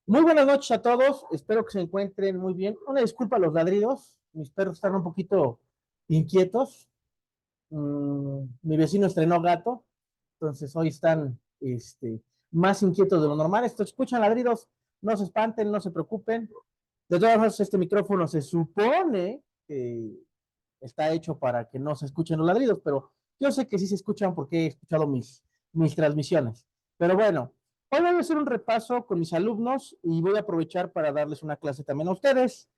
Muy buenas noches a todos, espero que se encuentren muy bien. Una disculpa a los ladridos, mis perros están un poquito inquietos. Mi vecino estrenó gato, entonces hoy están más inquietos de lo normal. Esto escuchan ladridos, no se espanten, no se preocupen. De todas formas, este micrófono se supone que está hecho para que no se escuchen los ladridos, pero yo sé que sí se escuchan porque he escuchado mis transmisiones. Pero bueno, hoy voy a hacer un repaso con mis alumnos y voy a aprovechar para darles una clase también a ustedes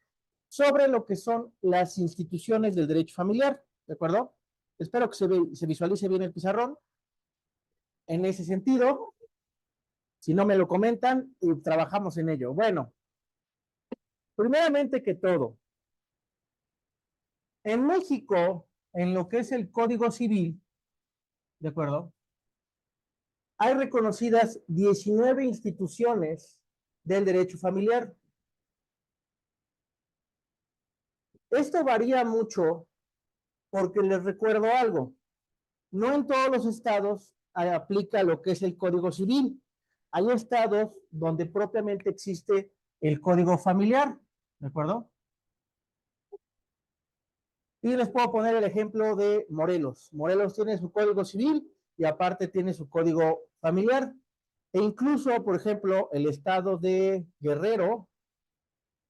sobre lo que son las instituciones del derecho familiar, ¿de acuerdo? Espero que se visualice bien el pizarrón. En ese sentido, si no me lo comentan, trabajamos en ello. Bueno, primeramente que todo, en México, en lo que es el Código Civil, ¿de acuerdo? Hay reconocidas 19 instituciones del derecho familiar. Esto varía mucho porque les recuerdo algo. No en todos los estados aplica lo que es el Código Civil. Hay estados donde propiamente existe el Código Familiar, ¿de acuerdo? Y les puedo poner el ejemplo de Morelos. Morelos tiene su Código Civil y aparte tiene su Código Familiar. E incluso, por ejemplo, el estado de Guerrero,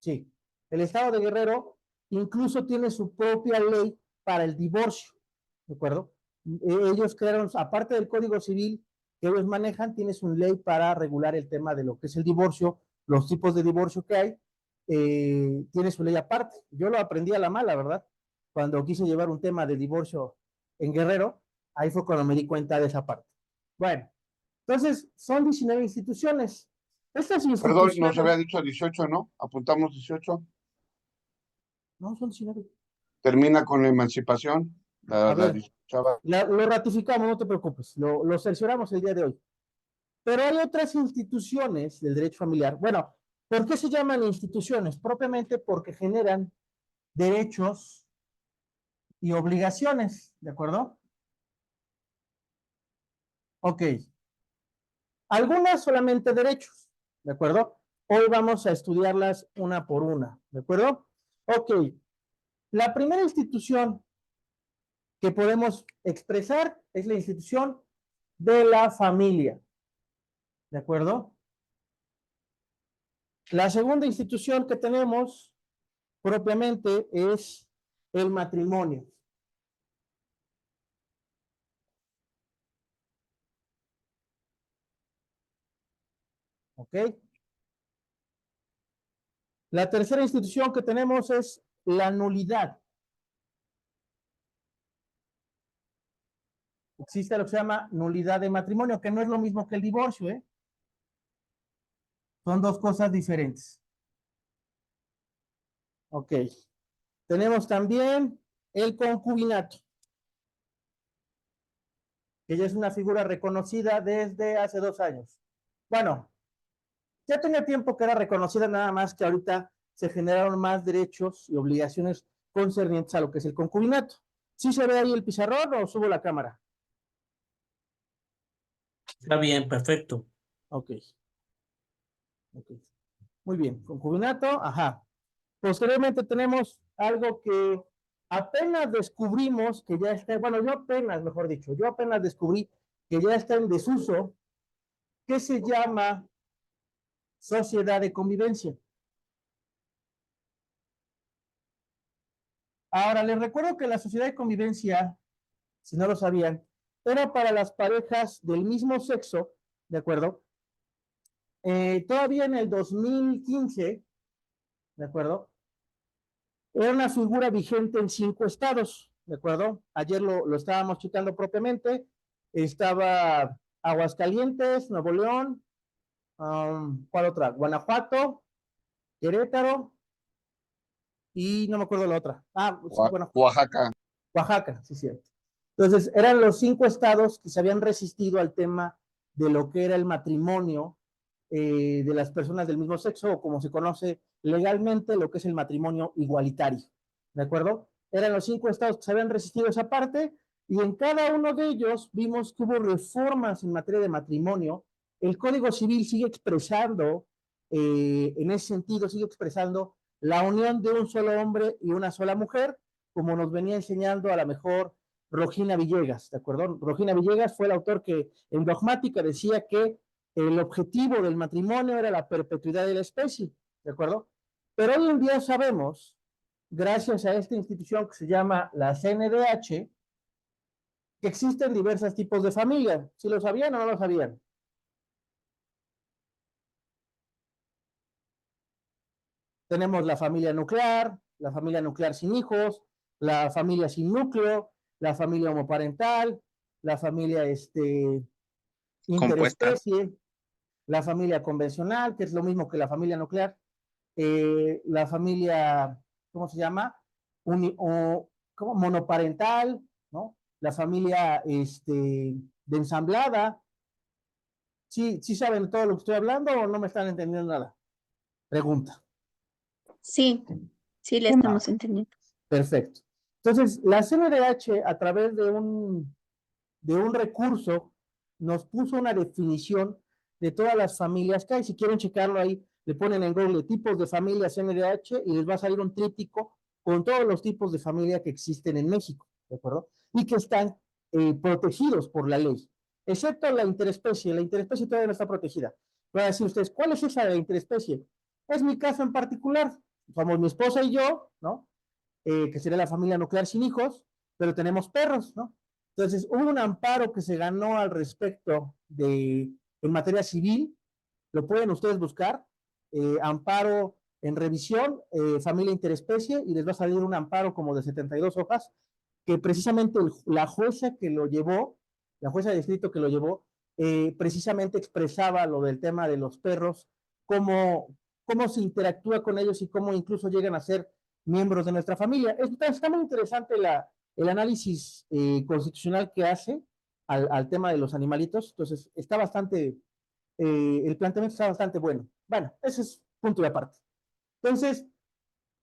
sí, el estado de Guerrero incluso tiene su propia ley para el divorcio, ¿de acuerdo? Ellos crearon, aparte del Código Civil que ellos manejan, tienes una ley para regular el tema de lo que es el divorcio, los tipos de divorcio que hay, tiene su ley aparte. Yo lo aprendí a la mala, ¿verdad? Cuando quise llevar un tema de divorcio en Guerrero, ahí fue cuando me di cuenta de esa parte. Bueno, entonces son 19 instituciones. Estas Perdón, instituciones... nos había dicho 18, ¿no? Apuntamos 18. No, son 19. Termina con la emancipación, A la ver, 18. lo ratificamos, no te preocupes, lo cercioramos el día de hoy. Pero hay otras instituciones del derecho familiar. Bueno, ¿por qué se llaman instituciones? Propiamente porque generan derechos y obligaciones, ¿de acuerdo? Ok. Algunas solamente derechos, ¿de acuerdo? Hoy vamos a estudiarlas una por una, ¿de acuerdo? Ok. La primera institución que podemos expresar es la institución de la familia, ¿de acuerdo? La segunda institución que tenemos propiamente es el matrimonio. ¿Ok? La tercera institución que tenemos es la nulidad. Existe lo que se llama nulidad de matrimonio, que no es lo mismo que el divorcio, ¿eh? Son dos cosas diferentes. Ok. Tenemos también el concubinato, que ya es una figura reconocida desde hace 2 años. Bueno, ya tenía tiempo que era reconocida, nada más que ahorita se generaron más derechos y obligaciones concernientes a lo que es el concubinato. ¿Sí se ve ahí el pizarrón o subo la cámara? Está bien, perfecto. Ok. Okay. Muy bien, concubinato, ajá. Posteriormente tenemos algo que apenas descubrimos que ya está, bueno, yo apenas, mejor dicho, yo apenas descubrí que ya está en desuso, que se llama sociedad de convivencia. Ahora, les recuerdo que la sociedad de convivencia, si no lo sabían, era para las parejas del mismo sexo, ¿de acuerdo? Todavía en el 2015, ¿de acuerdo? Era una figura vigente en 5 estados, ¿de acuerdo? Ayer lo estábamos checando propiamente. Estaba Aguascalientes, Nuevo León, ¿cuál otra? Guanajuato, Querétaro y no me acuerdo la otra. Sí, bueno, Oaxaca. Oaxaca, sí, cierto. Entonces, eran los 5 estados que se habían resistido al tema de lo que era el matrimonio de las personas del mismo sexo, o como se conoce legalmente, lo que es el matrimonio igualitario. ¿De acuerdo? Eran los 5 estados que se habían resistido a esa parte, y en cada uno de ellos vimos que hubo reformas en materia de matrimonio. El Código Civil sigue expresando en ese sentido sigue expresando la unión de un solo hombre y una sola mujer, como nos venía enseñando a lo mejor Rogina Villegas, ¿de acuerdo? Rogina Villegas fue el autor que en Dogmática decía que el objetivo del matrimonio era la perpetuidad de la especie, ¿de acuerdo? Pero hoy en día sabemos, gracias a esta institución que se llama la CNDH, que existen diversos tipos de familia. ¿Si lo sabían o no lo sabían? Tenemos la familia nuclear sin hijos, la familia sin núcleo, la familia homoparental, la familia Compuesta. interespecie, la familia convencional, que es lo mismo que la familia nuclear, la familia, ¿cómo se llama? ¿Cómo? Monoparental, ¿no? La familia de ensamblada. ¿Sí, sí saben todo lo que estoy hablando o no me están entendiendo nada? Pregunta. Sí, sí le estamos entendiendo. Perfecto. Entonces, la CNDH, a través de un recurso, nos puso una definición de todas las familias que hay. Si quieren checarlo ahí, le ponen en Google tipos de familias CNDH y les va a salir un tríptico con todos los tipos de familia que existen en México, ¿de acuerdo? Y que están protegidos por la ley, excepto la interespecie. La interespecie todavía no está protegida. Van a decir ustedes, ¿cuál es esa de la interespecie? Es mi caso en particular. Somos mi esposa y yo, ¿no? Que sería la familia nuclear sin hijos, pero tenemos perros, ¿no? Entonces, hubo un amparo que se ganó al respecto en materia civil, lo pueden ustedes buscar, amparo en revisión, familia interespecie, y les va a salir un amparo como de 72 hojas, que precisamente la jueza que lo llevó, la jueza de distrito que lo llevó, precisamente expresaba lo del tema de los perros, cómo se interactúa con ellos y cómo incluso llegan a ser miembros de nuestra familia. Está muy interesante el análisis constitucional que hace al tema de los animalitos, entonces está bastante, el planteamiento está bastante bueno. Bueno, ese es punto de aparte. Entonces,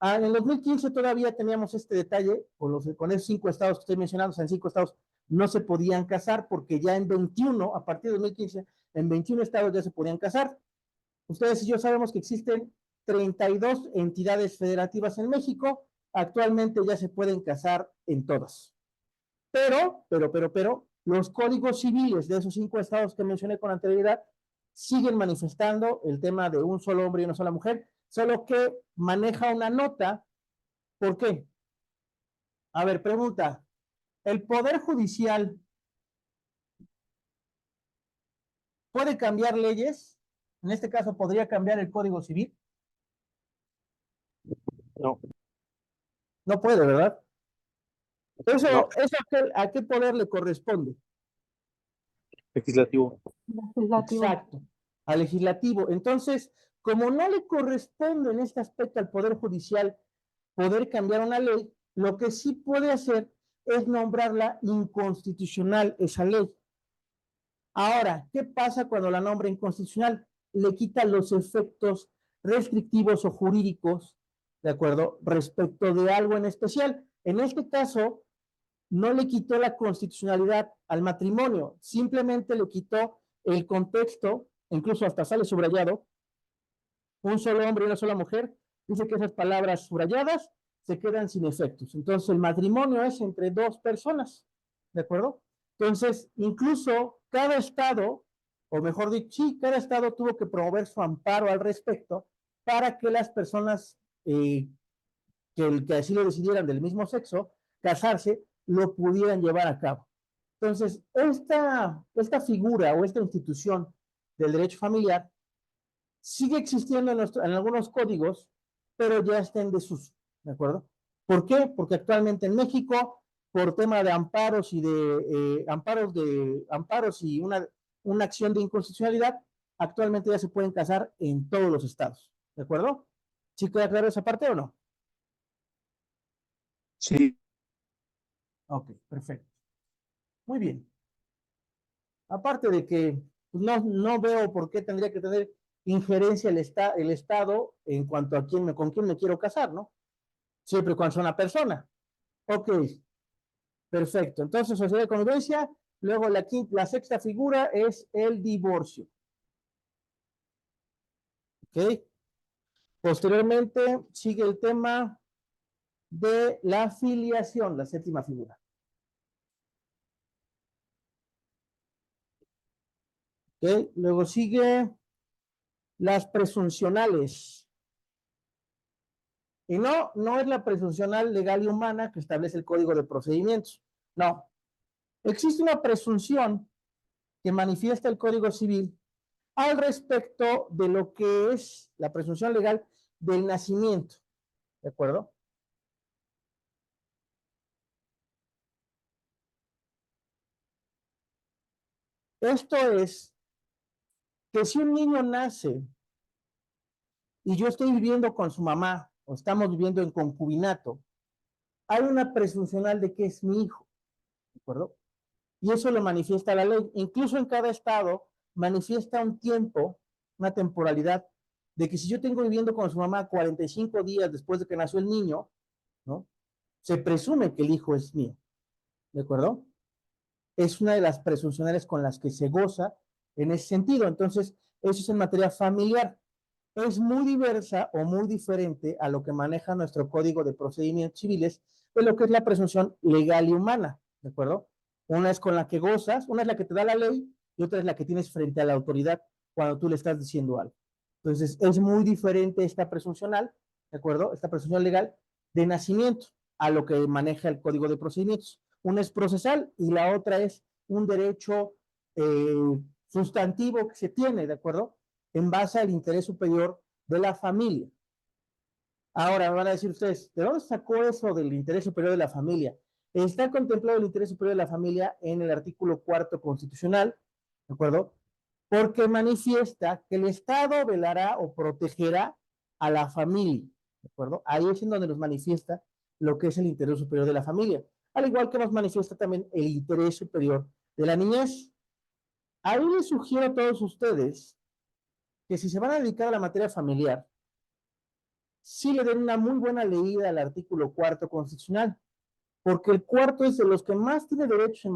en el 2015 todavía teníamos este detalle con esos 5 estados que estoy mencionando, o sea, en 5 estados no se podían casar porque ya en 21, a partir de 2015, en 21 estados ya se podían casar. Ustedes y yo sabemos que existen 32 entidades federativas en México, actualmente ya se pueden casar en todas. Pero, los códigos civiles de esos 5 estados que mencioné con anterioridad siguen manifestando el tema de un solo hombre y una sola mujer, solo que maneja una nota. ¿Por qué? A ver, pregunta. ¿El Poder Judicial puede cambiar leyes? En este caso, ¿podría cambiar el Código Civil? No. No puede, ¿verdad? Eso, No. eso ¿a qué poder le corresponde? Legislativo. Exacto, al legislativo. Entonces, como no le corresponde en este aspecto al Poder Judicial poder cambiar una ley, lo que sí puede hacer es nombrarla inconstitucional esa ley. Ahora, ¿qué pasa cuando la nombra inconstitucional? Le quita los efectos restrictivos o jurídicos, ¿de acuerdo? Respecto de algo en especial. En este caso, no le quitó la constitucionalidad al matrimonio, simplemente le quitó el contexto, incluso hasta sale subrayado, un solo hombre y una sola mujer, dice que esas palabras subrayadas se quedan sin efectos. Entonces, el matrimonio es entre 2 personas, ¿de acuerdo? Entonces, incluso cada estado, o mejor dicho, sí, cada estado tuvo que promover su amparo al respecto para que las personas que así lo decidieran del mismo sexo, casarse, lo pudieran llevar a cabo. Entonces, esta figura o esta institución del derecho familiar sigue existiendo en algunos códigos, pero ya está en desuso, ¿de acuerdo? ¿Por qué? Porque actualmente en México, por tema de amparos y amparos y una acción de inconstitucionalidad, actualmente ya se pueden casar en todos los estados, ¿de acuerdo? ¿Sí queda claro esa parte o no? Sí. Ok, perfecto. Muy bien. Aparte de que no veo por qué tendría que tener injerencia el Estado en cuanto a con quién me quiero casar, ¿no? Siempre cuando sea una persona. Ok, perfecto. Entonces, sociedad de convivencia, luego la sexta figura es el divorcio. ¿Ok? Posteriormente sigue el tema de la filiación, la séptima figura. ¿Ok? Luego sigue las presuncionales. Y no es la presuncional legal y humana que establece el Código de Procedimientos. No. Existe una presunción que manifiesta el Código Civil al respecto de lo que es la presunción legal del nacimiento. ¿De acuerdo? Esto es que si un niño nace y yo estoy viviendo con su mamá o estamos viviendo en concubinato, hay una presuncional de que es mi hijo, ¿de acuerdo? Y eso lo manifiesta la ley. Incluso en cada estado manifiesta un tiempo, una temporalidad, de que si yo tengo viviendo con su mamá 45 días después de que nació el niño, ¿no? Se presume que el hijo es mío, ¿de acuerdo? Es una de las presuncionales con las que se goza en ese sentido. Entonces, eso es en materia familiar. Es muy diversa o muy diferente a lo que maneja nuestro Código de Procedimientos Civiles de lo que es la presunción legal y humana, ¿de acuerdo? Una es con la que gozas, una es la que te da la ley y otra es la que tienes frente a la autoridad cuando tú le estás diciendo algo. Entonces, es muy diferente esta presuncional, ¿de acuerdo? Esta presunción legal de nacimiento a lo que maneja el Código de Procedimientos. Una es procesal y la otra es un derecho sustantivo que se tiene, ¿de acuerdo? En base al interés superior de la familia. Ahora me van a decir ustedes, ¿de dónde sacó eso del interés superior de la familia? Está contemplado el interés superior de la familia en el artículo 4 constitucional, ¿de acuerdo? Porque manifiesta que el Estado velará o protegerá a la familia, ¿de acuerdo? Ahí es en donde nos manifiesta lo que es el interés superior de la familia, al igual que nos manifiesta también el interés superior de la niñez. Ahí les sugiero a todos ustedes que si se van a dedicar a la materia familiar, sí le den una muy buena leída al artículo 4 constitucional, porque el cuarto es de los que más tiene derechos,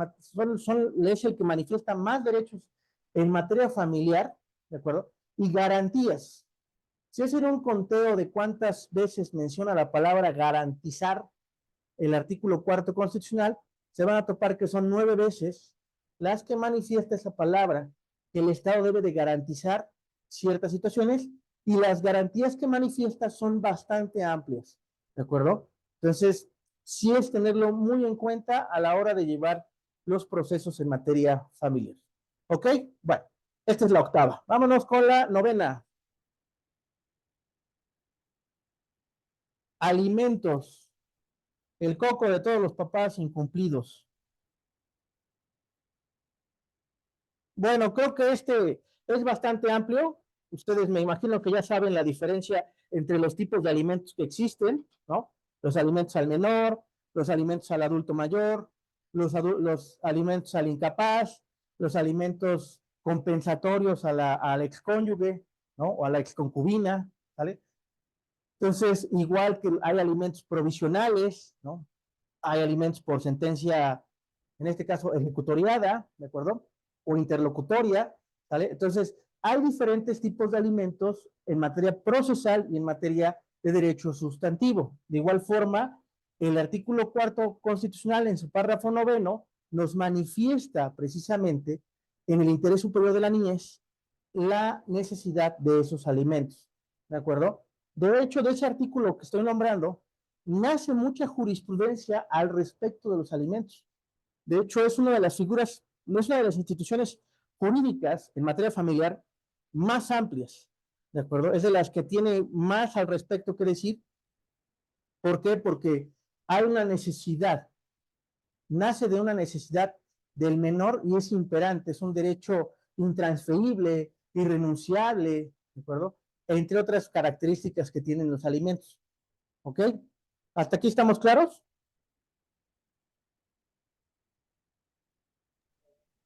es el que manifiesta más derechos en materia familiar, ¿de acuerdo? Y garantías. Si hacen un conteo de cuántas veces menciona la palabra garantizar el artículo 4 constitucional, se van a topar que son 9 veces las que manifiesta esa palabra, que el Estado debe de garantizar ciertas situaciones, y las garantías que manifiesta son bastante amplias, ¿de acuerdo? Entonces, sí es tenerlo muy en cuenta a la hora de llevar los procesos en materia familiar. ¿Ok? Bueno, esta es la octava. Vámonos con la novena. Alimentos. El coco de todos los papás incumplidos. Bueno, creo que este es bastante amplio. Ustedes me imagino que ya saben la diferencia entre los tipos de alimentos que existen, ¿no? Los alimentos al menor, los alimentos al adulto mayor, los alimentos al incapaz, los alimentos compensatorios al excónyuge, ¿no? O a la exconcubina, ¿vale? Entonces, igual que hay alimentos provisionales, ¿no? Hay alimentos por sentencia, en este caso, ejecutoriada, ¿de acuerdo? O interlocutoria, ¿vale? Entonces, hay diferentes tipos de alimentos en materia procesal y en materia de derecho sustantivo. De igual forma, el artículo 4 constitucional, en su párrafo 9, nos manifiesta precisamente en el interés superior de la niñez la necesidad de esos alimentos, ¿de acuerdo? De hecho, de ese artículo que estoy nombrando, nace mucha jurisprudencia al respecto de los alimentos. De hecho, es una de las figuras, no es una de las instituciones jurídicas en materia familiar más amplias, ¿de acuerdo? Es de las que tiene más al respecto que decir. ¿Por qué? Porque hay una necesidad, nace de una necesidad del menor y es imperante, es un derecho intransferible, irrenunciable, ¿de acuerdo? Entre otras características que tienen los alimentos. ¿Ok? ¿Hasta aquí estamos claros?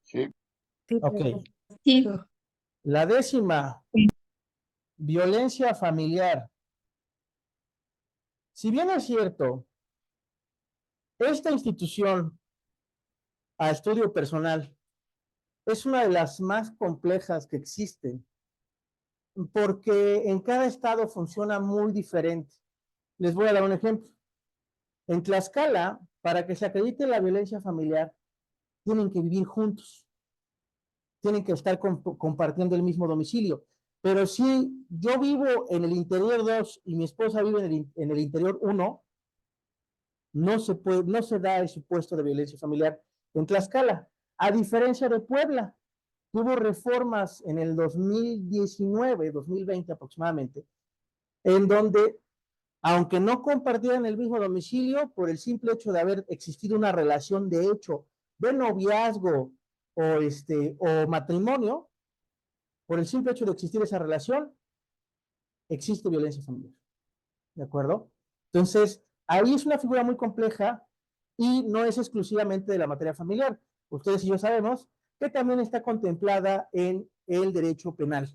Sí. Ok. Sí, La décima, violencia familiar. Si bien es cierto, esta institución a estudio personal es una de las más complejas que existen porque en cada estado funciona muy diferente. Les voy a dar un ejemplo. En Tlaxcala, para que se acredite la violencia familiar, tienen que vivir juntos, tienen que estar compartiendo el mismo domicilio. Pero si yo vivo en el interior 2 y mi esposa vive en el interior 1, no se da el supuesto de violencia familiar en Tlaxcala. A diferencia de Puebla, tuvo reformas en el 2019, 2020 aproximadamente, en donde, aunque no compartieran el mismo domicilio, por el simple hecho de haber existido una relación de hecho de noviazgo o matrimonio, por el simple hecho de existir esa relación, existe violencia familiar. ¿De acuerdo? Entonces, ahí es una figura muy compleja y no es exclusivamente de la materia familiar. Ustedes y yo sabemos que también está contemplada en el derecho penal.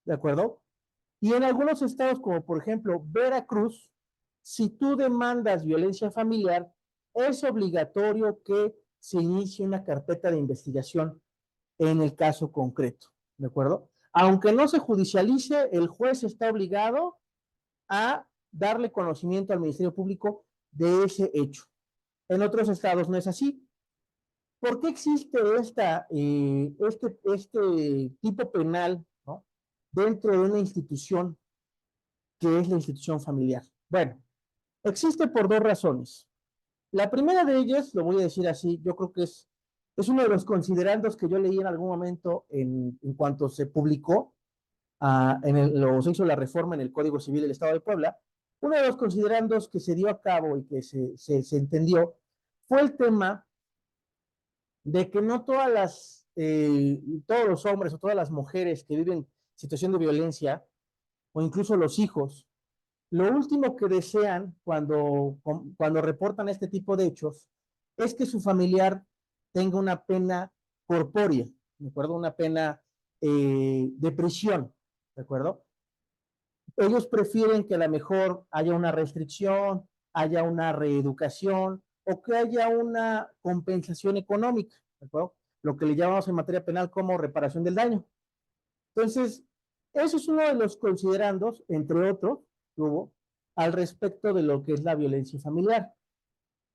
¿De acuerdo? Y en algunos estados, como por ejemplo Veracruz, si tú demandas violencia familiar, es obligatorio que se inicie una carpeta de investigación en el caso concreto. ¿De acuerdo? Aunque no se judicialice, el juez está obligado a darle conocimiento al Ministerio Público de ese hecho. En otros estados no es así. ¿Por qué existe este tipo penal, ¿no?, dentro de una institución que es la institución familiar? Bueno, existe por dos razones. La primera de ellas, lo voy a decir así, yo creo que es uno de los considerandos que yo leí en algún momento en cuanto se publicó, se hizo la reforma en el Código Civil del Estado de Puebla. Uno de los considerandos que se dio a cabo y que se entendió fue el tema de que no todos los hombres o todas las mujeres que viven situación de violencia, o incluso los hijos, lo último que desean cuando reportan este tipo de hechos es que su familiar tenga una pena corpórea, ¿de acuerdo? Una pena de prisión, ¿de acuerdo? Ellos prefieren que a lo mejor haya una restricción, haya una reeducación o que haya una compensación económica, ¿de acuerdo? Lo que le llamamos en materia penal como reparación del daño. Entonces, eso es uno de los considerandos, entre otros, que hubo al respecto de lo que es la violencia familiar.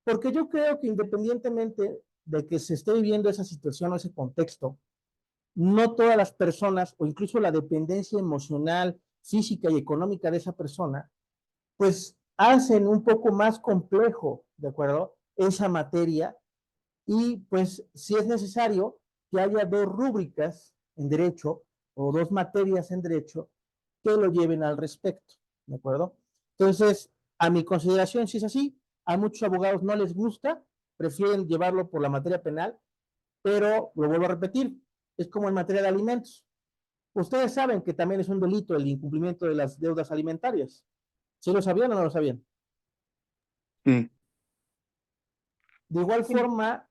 Porque yo creo que independientemente de que se esté viviendo esa situación o ese contexto, no todas las personas, o incluso la dependencia emocional, física y económica de esa persona, pues hacen un poco más complejo, ¿de acuerdo?, esa materia, y pues si es necesario que haya dos rúbricas en derecho o dos materias en derecho que lo lleven al respecto, ¿de acuerdo? Entonces, a mi consideración, si es así, a muchos abogados no les gusta, prefieren llevarlo por la materia penal, pero lo vuelvo a repetir, es como en materia de alimentos. Ustedes saben que también es un delito el incumplimiento de las deudas alimentarias. ¿Sí lo sabían o no lo sabían? Sí. De igual forma,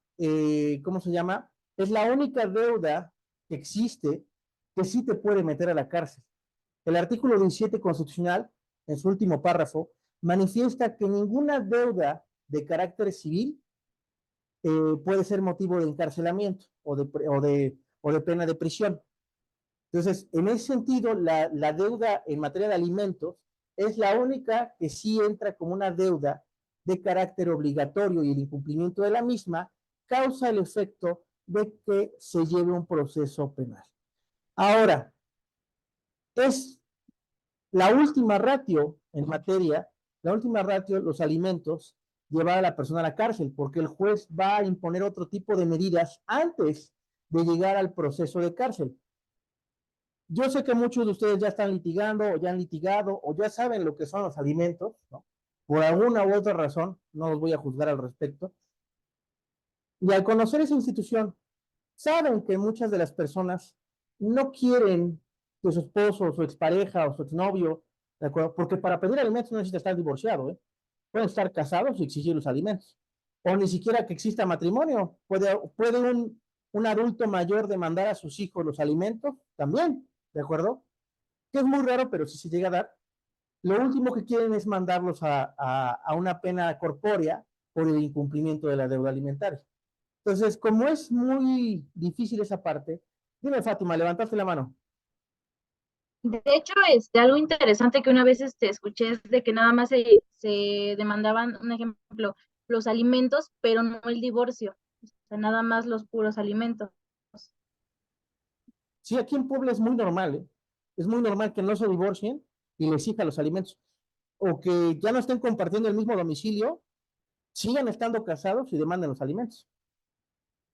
¿cómo se llama? Es la única deuda que existe que sí te puede meter a la cárcel. El artículo 17 constitucional, en su último párrafo, manifiesta que ninguna deuda de carácter civil puede ser motivo de encarcelamiento o de pena de prisión. Entonces, en ese sentido, la deuda en materia de alimentos es la única que sí entra como una deuda de carácter obligatorio, y el incumplimiento de la misma causa el efecto de que se lleve un proceso penal. Ahora, es la última ratio en materia, los alimentos, llevar a la persona a la cárcel, porque el juez va a imponer otro tipo de medidas antes de llegar al proceso de cárcel. Yo sé que muchos de ustedes ya están litigando o ya han litigado o ya saben lo que son los alimentos, ¿no? Por alguna u otra razón, no los voy a juzgar al respecto. Y al conocer esa institución, saben que muchas de las personas no quieren que su esposo, su expareja o su exnovio, ¿de acuerdo? Porque para pedir alimentos no necesita estar divorciado, ¿eh? Pueden estar casados y exigir los alimentos. O ni siquiera que exista matrimonio. Puede un adulto mayor demandar a sus hijos los alimentos también, ¿de acuerdo? Que es muy raro, pero si se llega a dar. Lo último que quieren es mandarlos a una pena corpórea por el incumplimiento de la deuda alimentaria. Entonces, como es muy difícil esa parte, dime, Fátima, levantaste la mano. De hecho, algo interesante que una vez escuché es de que nada más se demandaban, un ejemplo, los alimentos, pero no el divorcio. O sea, nada más los puros alimentos. Sí, aquí en Puebla es muy normal, ¿eh? Es muy normal que no se divorcien y les exija los alimentos. O que ya no estén compartiendo el mismo domicilio, sigan estando casados y demanden los alimentos.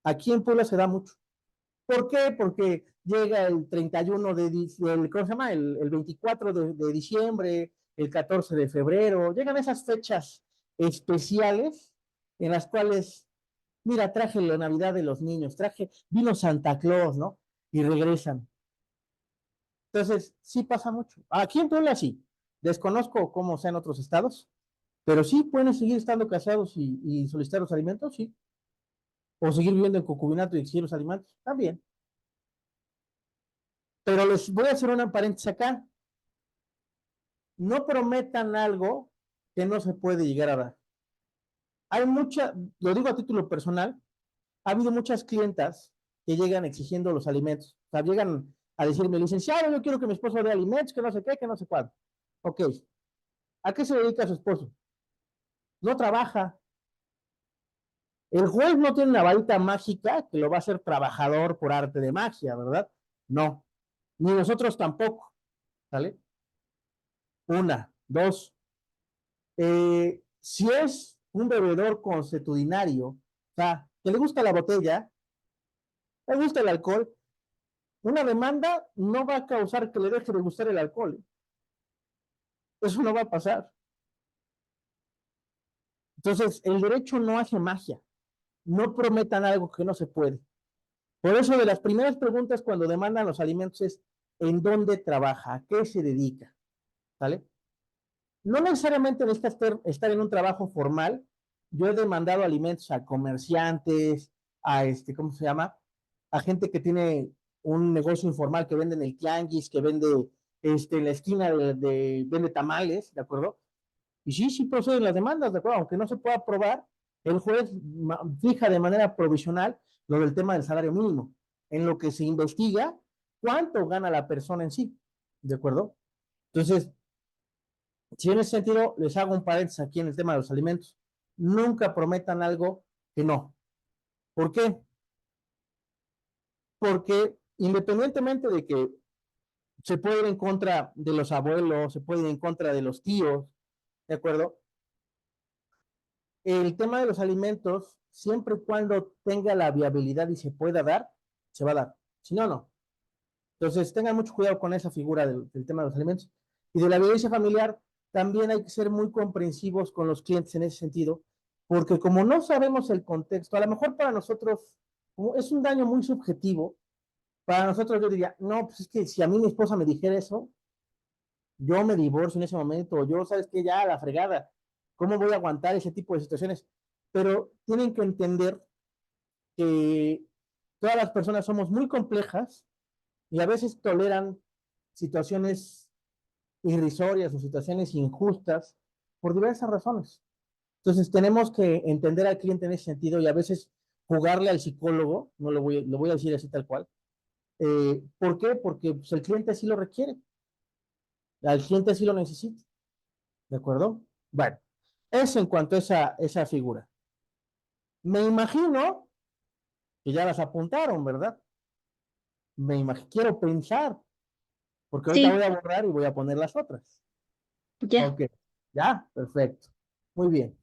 Aquí en Puebla se da mucho. ¿Por qué? Porque llega el 31 ¿cómo se llama? El 24 de diciembre, el 14 de febrero, llegan esas fechas especiales en las cuales, mira, traje la Navidad de los niños, vino Santa Claus, ¿no? Y regresan. Entonces, sí pasa mucho. Aquí en Puebla sí. Desconozco cómo sea en otros estados, pero sí pueden seguir estando casados y solicitar los alimentos, sí. O seguir viviendo en concubinato y exigir los alimentos, también. Pero les voy a hacer una paréntesis acá. No prometan algo que no se puede llegar a dar. Hay lo digo a título personal, ha habido muchas clientas que llegan exigiendo los alimentos. O sea, llegan a decirme, licenciado, yo quiero que mi esposo dé alimentos, que no sé qué, que no sé cuándo. Ok. ¿A qué se dedica su esposo? No trabaja. El juez no tiene una varita mágica que lo va a hacer trabajador por arte de magia, ¿verdad? No. Ni nosotros tampoco. ¿Sale? Una. Dos. Si es un bebedor consuetudinario, o sea, que le gusta la botella, le gusta el alcohol, una demanda no va a causar que le deje de gustar el alcohol. Eso no va a pasar. Entonces, el derecho no hace magia. No prometan algo que no se puede. Por eso, de las primeras preguntas cuando demandan los alimentos es: ¿en dónde trabaja? ¿A qué se dedica? ¿Sale? No necesariamente necesitas estar en un trabajo formal. Yo he demandado alimentos a comerciantes, ¿cómo se llama? A gente que tiene un negocio informal, que vende en el tianguis, que vende en la esquina vende tamales, ¿de acuerdo? Y sí, sí proceden las demandas, ¿de acuerdo? Aunque no se pueda probar, el juez fija de manera provisional lo del tema del salario mínimo, en lo que se investiga cuánto gana la persona en sí, ¿de acuerdo? Entonces, si en ese sentido les hago un paréntesis aquí en el tema de los alimentos, nunca prometan algo que no. ¿Por qué? Porque independientemente de que se puede ir en contra de los abuelos, se puede ir en contra de los tíos, ¿de acuerdo? El tema de los alimentos, siempre y cuando tenga la viabilidad y se pueda dar, se va a dar. Si no, no. Entonces, tengan mucho cuidado con esa figura del tema de los alimentos. Y de la violencia familiar, también hay que ser muy comprensivos con los clientes en ese sentido, porque como no sabemos el contexto, a lo mejor para nosotros es un daño muy subjetivo. Para nosotros yo diría, no, pues es que si a mí mi esposa me dijera eso, yo me divorcio en ese momento, yo, sabes que ya, la fregada, ¿cómo voy a aguantar ese tipo de situaciones? Pero tienen que entender que todas las personas somos muy complejas y a veces toleran situaciones irrisorias o situaciones injustas por diversas razones. Entonces tenemos que entender al cliente en ese sentido y a veces jugarle al psicólogo, no lo voy a decir así tal cual. ¿Por qué? Porque pues, el cliente sí lo requiere, el cliente sí lo necesita, ¿de acuerdo? Bueno, eso en cuanto a esa figura. Me imagino que ya las apuntaron, ¿verdad? Quiero pensar, porque ahorita voy Sí, a borrar y voy a poner las otras. ya. Ok, ya, perfecto. Muy bien.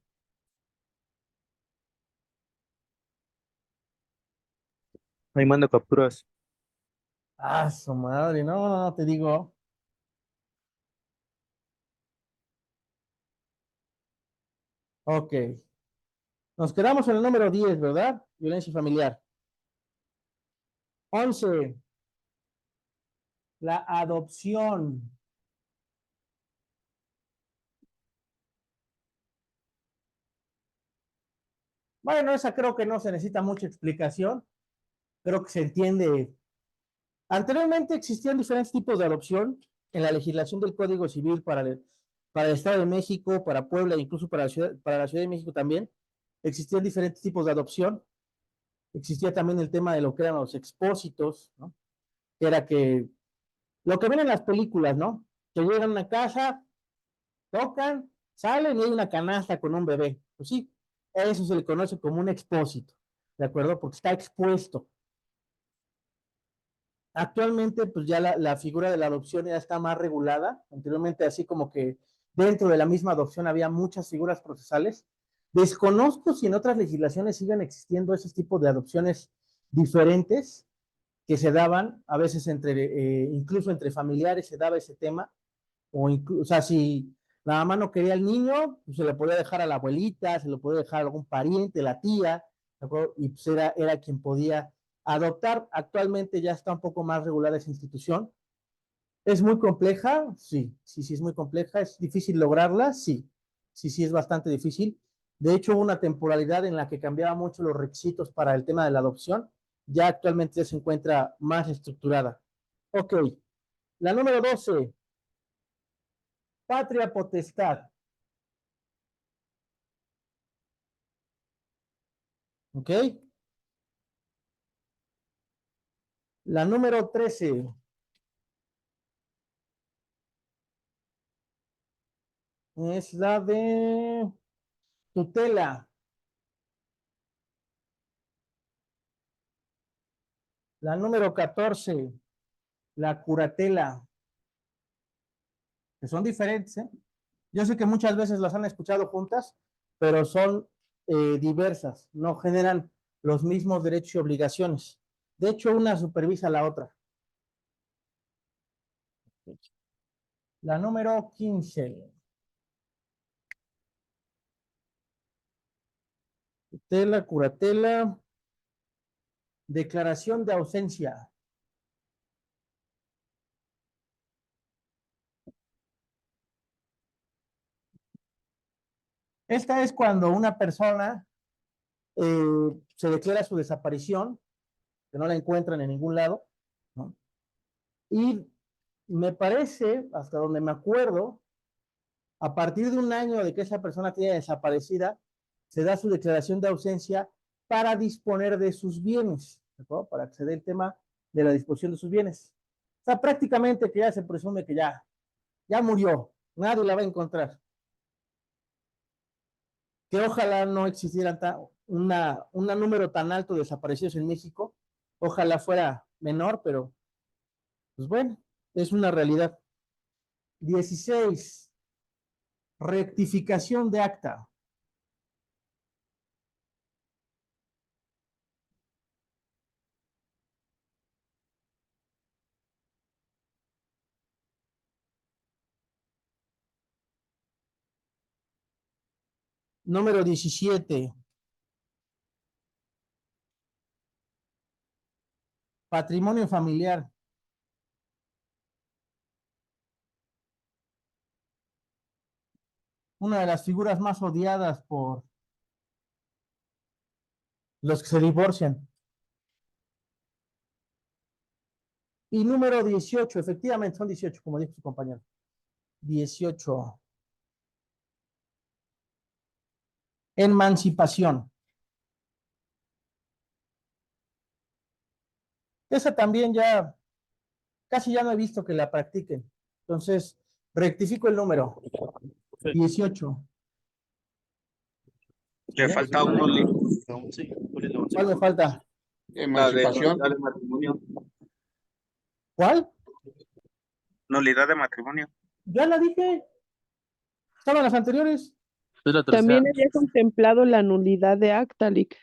Ahí mando capturas. Ah, su madre, no, no, no, te digo. Ok. Nos quedamos en el número 10, ¿verdad? Violencia familiar. 11, la adopción. Bueno, esa creo que no se necesita mucha explicación. Creo que se entiende. Anteriormente existían diferentes tipos de adopción en la legislación del Código Civil para el Estado de México, para Puebla, incluso para la Ciudad de México también. Existían diferentes tipos de adopción. Existía también el tema de lo que eran los expósitos, ¿no? Que era que Lo que ven en las películas, ¿no? Que llegan a una casa, tocan, salen y hay una canasta con un bebé. Pues sí, eso se le conoce como un expósito, ¿de acuerdo? Porque está expuesto. Actualmente, pues ya la figura de la adopción ya está más regulada. Anteriormente, así como que dentro de la misma adopción había muchas figuras procesales. Desconozco si en otras legislaciones siguen existiendo esos tipos de adopciones diferentes que se daban, a veces incluso entre familiares se daba ese tema, o sea, si la mamá no quería al niño, pues se lo podía dejar a la abuelita, se lo podía dejar a algún pariente, la tía, ¿de acuerdo? Y pues era quien podía adoptar. Actualmente ya está un poco más regulada esa institución. ¿Es muy compleja? Sí, sí, es muy compleja. ¿Es difícil lograrla? Sí, sí, es bastante difícil. De hecho, hubo una temporalidad en la que cambiaba mucho los requisitos para el tema de la adopción. Ya actualmente ya se encuentra más estructurada. Ok, la número 12, patria potestad. Ok. La número 13. Es la de tutela. La número 14. La curatela. Que son diferentes, ¿eh? Yo sé que muchas veces las han escuchado juntas, pero son diversas. No generan los mismos derechos y obligaciones. De hecho, una supervisa a la otra. La número 15. Tutela, curatela. Declaración de ausencia. Esta es cuando una persona se declara su desaparición, que no la encuentran en ningún lado, ¿no? Y me parece, hasta donde me acuerdo, a partir de un año de que esa persona quede desaparecida, se da su declaración de ausencia para disponer de sus bienes, ¿no? Para acceder al tema de la disposición de sus bienes. O sea, prácticamente que ya se presume que ya murió, nadie la va a encontrar. Que ojalá no existiera un número tan alto de desaparecidos en México, ojalá fuera menor, pero pues bueno, es una realidad. 16. Rectificación de acta. Número 17. Patrimonio familiar. Una de las figuras más odiadas por los que se divorcian. Y número 18, efectivamente son 18, como dijo su compañero. 18. Emancipación. Esa también casi ya no he visto que la practiquen. Entonces, rectifico el número. 18. Le falta uno, Sí. ¿Cuál me falta? Emancipación. nulidad de matrimonio. ¿Cuál? Nulidad de matrimonio. Ya la dije. Estaban las anteriores. Es la También tercera. había contemplado la nulidad de acta, Lic.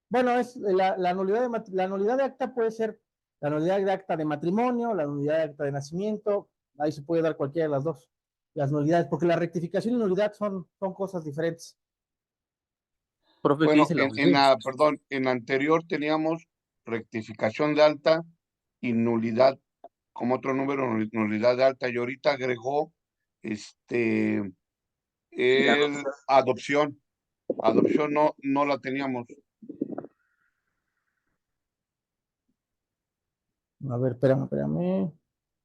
Bueno, es la nulidad de acta puede ser la nulidad de acta de matrimonio, la nulidad de acta de nacimiento. Ahí se puede dar cualquiera de las dos. Las nulidades, porque la rectificación y nulidad son cosas diferentes. Profe, ¿qué Bueno, dice la ausencia? en la anterior teníamos rectificación de alta y nulidad como otro número, nulidad de alta, y ahorita agregó adopción. Adopción no la teníamos. A ver, espérame.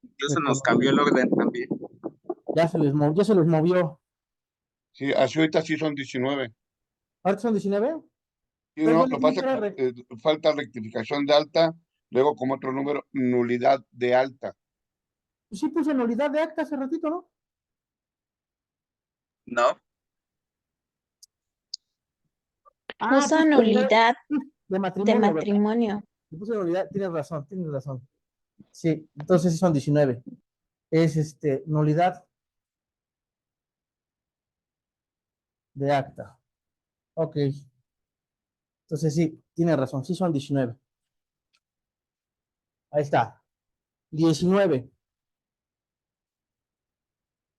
Incluso nos cambió el orden también. Ya se les movió. Sí, así ahorita sí son 19. ¿Ahorita son 19? Y Pero no, yo lo les que dije pasa que era es que falta rectificación de alta Luego, como otro número, nulidad de alta. Sí puse nulidad de acta hace ratito, ¿no? No, Puso puse nulidad de de matrimonio, ¿verdad? matrimonio. Puse nulidad, tienes razón, tienes razón. Sí, entonces sí son 19. Es nulidad de acta. Ok. Entonces sí, tiene razón, sí son 19. Ahí está. 19.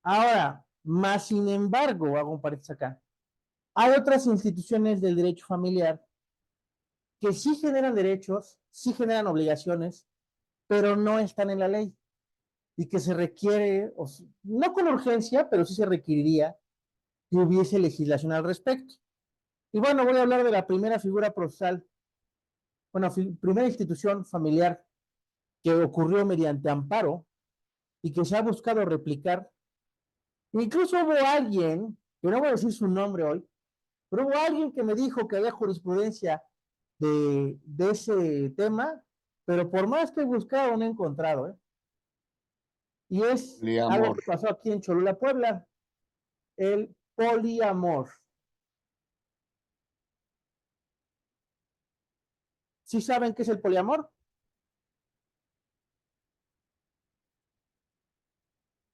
Ahora, más sin embargo, hago un paréntesis acá. Hay otras instituciones del derecho familiar que sí generan derechos, sí generan obligaciones, pero no están en la ley y que se requiere, no con urgencia, pero sí se requeriría que hubiese legislación al respecto. Y bueno, voy a hablar de la primera figura procesal, bueno, primera institución familiar que ocurrió mediante amparo y que se ha buscado replicar. Incluso hubo alguien, que no voy a decir su nombre hoy, pero hubo alguien que me dijo que había jurisprudencia de ese tema, pero por más que he buscado, no he encontrado, ¿eh? Y es algo Poliamor. que pasó aquí en Cholula, Puebla, el poliamor. ¿Sí saben qué es el poliamor?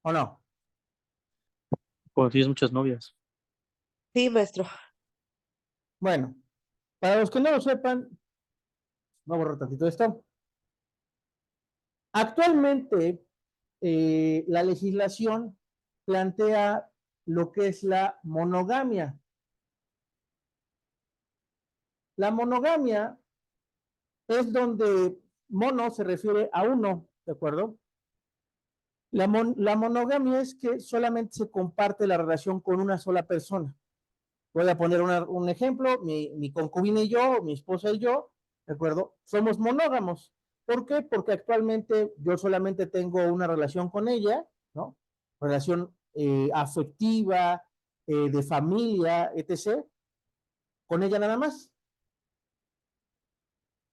¿O no? Cuando tienes muchas novias. Sí, maestro. Bueno, para los que no lo sepan, voy a borrar tantito esto. Actualmente, la legislación plantea lo que es la monogamia. La monogamia es donde mono se refiere a uno, ¿de acuerdo? La monogamia es que solamente se comparte la relación con una sola persona. Voy a poner un ejemplo, mi concubina y yo, mi esposa y yo, ¿de acuerdo? Somos monógamos. ¿Por qué? Porque actualmente yo solamente tengo una relación con ella, ¿no? Relación afectiva, de familia, etc. Con ella nada más.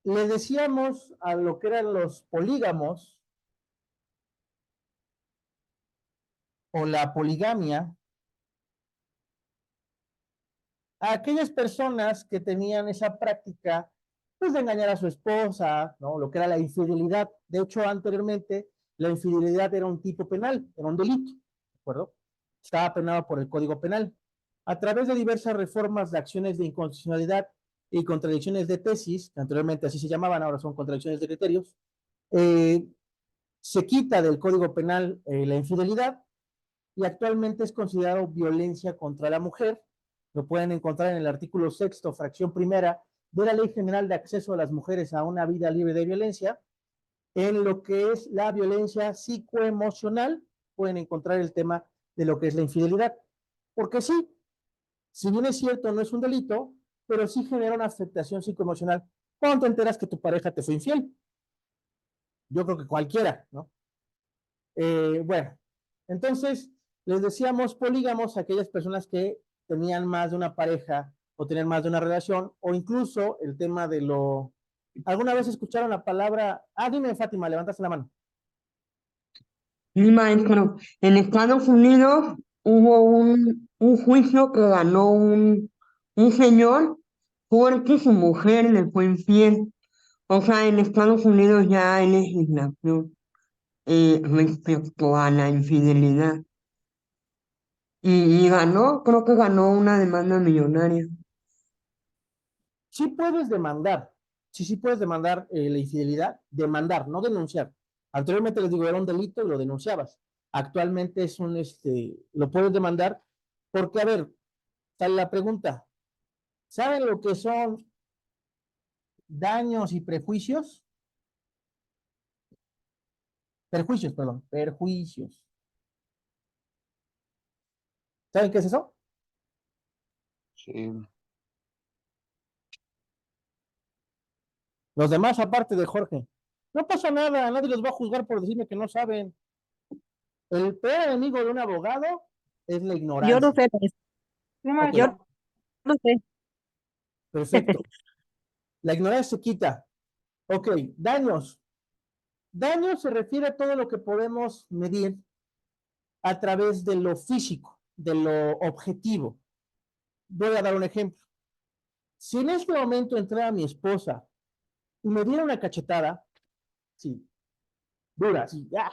Le decíamos a lo que eran los polígamos o la poligamia a aquellas personas que tenían esa práctica pues de engañar a su esposa, ¿no? Lo que era la infidelidad. De hecho, anteriormente la infidelidad era un tipo penal, era un delito, ¿de acuerdo? Estaba penado por el Código Penal. A través de diversas reformas de acciones de inconstitucionalidad y contradicciones de tesis, que anteriormente así se llamaban, ahora son contradicciones de criterios, se quita del Código Penal la infidelidad y actualmente es considerado violencia contra la mujer. Lo pueden encontrar en el artículo 6º, fracción primera de la Ley General de Acceso de las Mujeres a una Vida Libre de Violencia. En lo que es la violencia psicoemocional, pueden encontrar el tema de lo que es la infidelidad. Porque sí, si bien es cierto, no es un delito, pero sí genera una afectación psicoemocional cuando te enteras que tu pareja te fue infiel. Yo creo que cualquiera, ¿no? Bueno, entonces les decíamos polígamos a aquellas personas que tenían más de una pareja o tenían más de una relación, o incluso el tema de lo... ¿Alguna vez escucharon la palabra? Dime, Fátima, levantaste la mano. Sí, maestro, en Estados Unidos hubo un juicio que ganó un señor porque su mujer le fue infiel. O sea, en Estados Unidos ya hay legislación respecto a la infidelidad. Y ganó, creo que ganó una demanda millonaria. Sí puedes demandar, sí puedes demandar la infidelidad, demandar, no denunciar. Anteriormente les digo, era un delito y lo denunciabas. Actualmente es lo puedes demandar porque, a ver, sale la pregunta, ¿saben lo que son daños y prejuicios? Perjuicios, perdón, perjuicios. ¿Saben qué es eso? Sí. Los demás, aparte de Jorge. No pasa nada, nadie los va a juzgar por decirme que no saben. El peor enemigo de un abogado es la Yo ignorancia. lo sé, maestro. Ok, Yo lo sé. perfecto. La ignorancia se quita. Ok, daños. Daño se refiere a todo lo que podemos medir a través de lo físico, de lo objetivo. Voy a dar un ejemplo. Si en este momento entrara mi esposa y me diera una cachetada, sí, dura, sí, ¡ah!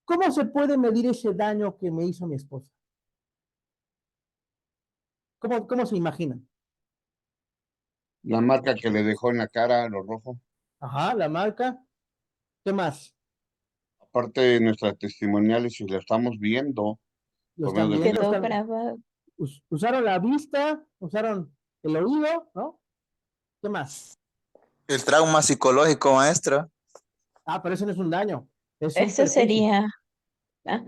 ¿Cómo se puede medir ese daño que me hizo mi esposa? ¿Cómo se imaginan? La marca que le dejó en la cara, lo rojo. Ajá, la marca. ¿Qué más? Aparte de nuestras testimoniales, si la estamos viendo Lo por medio están del viendo, Quedó están, grabado. usaron la vista, usaron el oído, ¿no? ¿Qué más? El trauma psicológico, maestra. Ah, pero eso no es un daño, es un Eso perjuicio. sería. Ah,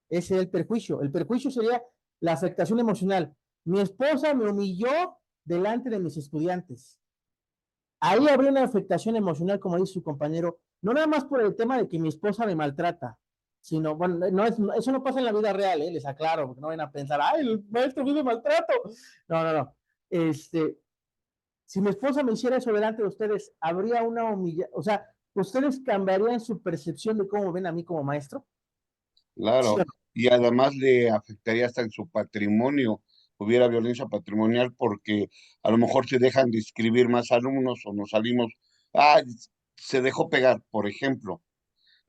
Ese es el perjuicio. El perjuicio sería la afectación emocional. Mi esposa me humilló delante de mis estudiantes. Ahí habría una afectación emocional, como dice su compañero, no nada más por el tema de que mi esposa me maltrata, sino, bueno, eso no pasa en la vida real, les aclaro, porque no vayan a pensar, ay, el maestro vive maltrato. No, no, no. Si mi esposa me hiciera eso delante de ustedes, habría una humillación, o sea, ¿ustedes cambiarían su percepción de cómo ven a mí como maestro? ¿Sí o Claro, no? y además le afectaría hasta en su patrimonio, hubiera violencia patrimonial porque a lo mejor se dejan de inscribir más alumnos o nos salimos, ah, se dejó pegar, por ejemplo.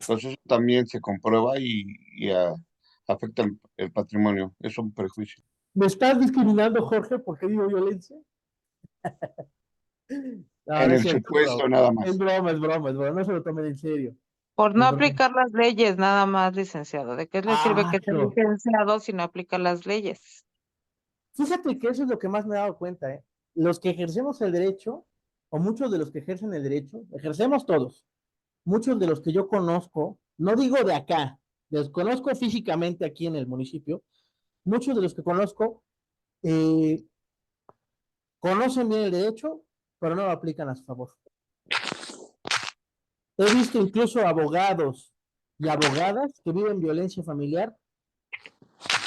Entonces eso también se comprueba y afecta el patrimonio, es un perjuicio. ¿Me estás discriminando, Jorge, porque digo violencia? No, En no es el cierto, es broma. supuesto nada Es más. broma, es broma, es broma. No se lo tomen en serio. Por no Es broma. aplicar las leyes, nada más, licenciado. ¿De qué le sirve que sea No. licenciado si no aplica las leyes? Fíjate que eso es lo que más me he dado cuenta, ¿eh? Los que ejercemos el derecho, o muchos de los que ejercen el derecho, ejercemos todos. Muchos de los que yo conozco, no digo de acá, los conozco físicamente aquí en el municipio, muchos de los que conozco eh, conocen bien el derecho, pero no lo aplican a su favor. He visto incluso abogados y abogadas que viven violencia familiar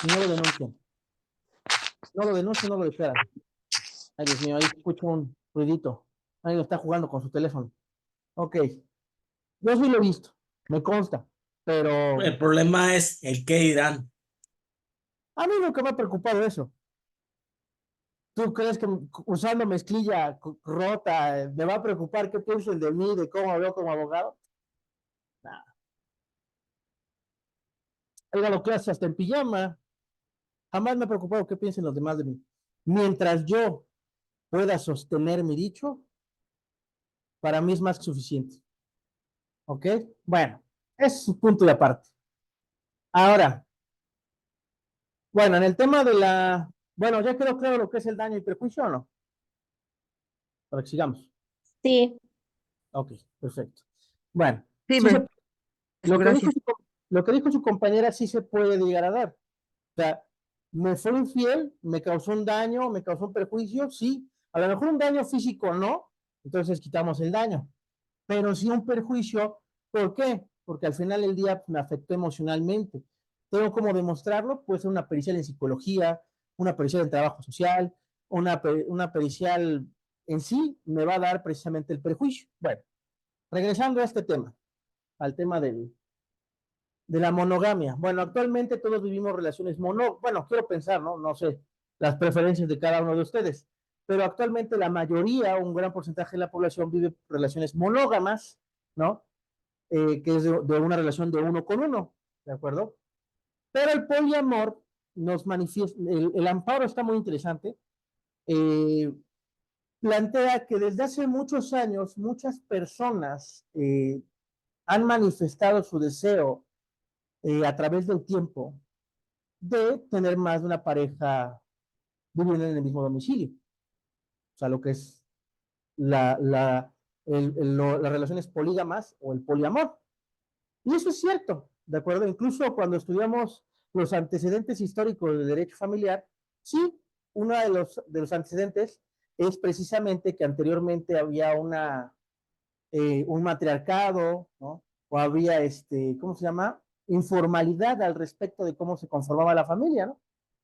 y no lo denuncian. No lo denuncian, no lo declaran. Ay, Dios mío, ahí escucho un ruidito. Alguien está jugando con su teléfono. Ok, yo sí lo he visto, me consta, pero El problema es el qué dirán. a mí nunca me ha preocupado eso. ¿Tú crees que usando mezclilla rota me va a preocupar qué piensen de mí, de cómo veo como abogado? Nada. He dado clases hasta en pijama. Jamás me ha preocupado qué piensen los demás de mí. Mientras yo pueda sostener mi dicho, para mí es más que suficiente. ¿Ok? Bueno, ese es un punto de aparte. Ahora, bueno, en el tema de la... Bueno, ya quedó claro lo que es el daño y perjuicio, ¿o no? Para que sigamos. sí, Ok, perfecto. Bueno, Sí, sí se, gracias. lo que dijo su compañera sí se puede llegar a dar. O sea, me fue infiel, me causó un daño, me causó un perjuicio, sí. A lo mejor un daño físico no, entonces quitamos el daño. Pero sí un perjuicio, ¿por qué? Porque al final del día me afectó emocionalmente. Tengo cómo demostrarlo, puede ser una pericial en psicología, una pericial en trabajo social, una pericial en sí me va a dar precisamente el perjuicio. Bueno, regresando a este tema, al tema de la monogamia. Bueno, actualmente todos vivimos relaciones bueno, quiero pensar, ¿no? No sé las preferencias de cada uno de ustedes, pero actualmente la mayoría, un gran porcentaje de la población vive relaciones monógamas, ¿no? Que es de una relación de uno con uno, ¿de acuerdo? Pero el poliamor nos manifiesta, el amparo está muy interesante, plantea que desde hace muchos años muchas personas han manifestado su deseo a través del tiempo de tener más de una pareja viviendo en el mismo domicilio. O sea, lo que es las relaciones polígamas o el poliamor. Y eso es cierto, ¿de acuerdo? Incluso cuando estudiamos los antecedentes históricos del derecho familiar, sí, uno de los antecedentes es precisamente que anteriormente había un matriarcado, ¿no? O había, ¿cómo se llama? Informalidad al respecto de cómo se conformaba la familia, ¿no?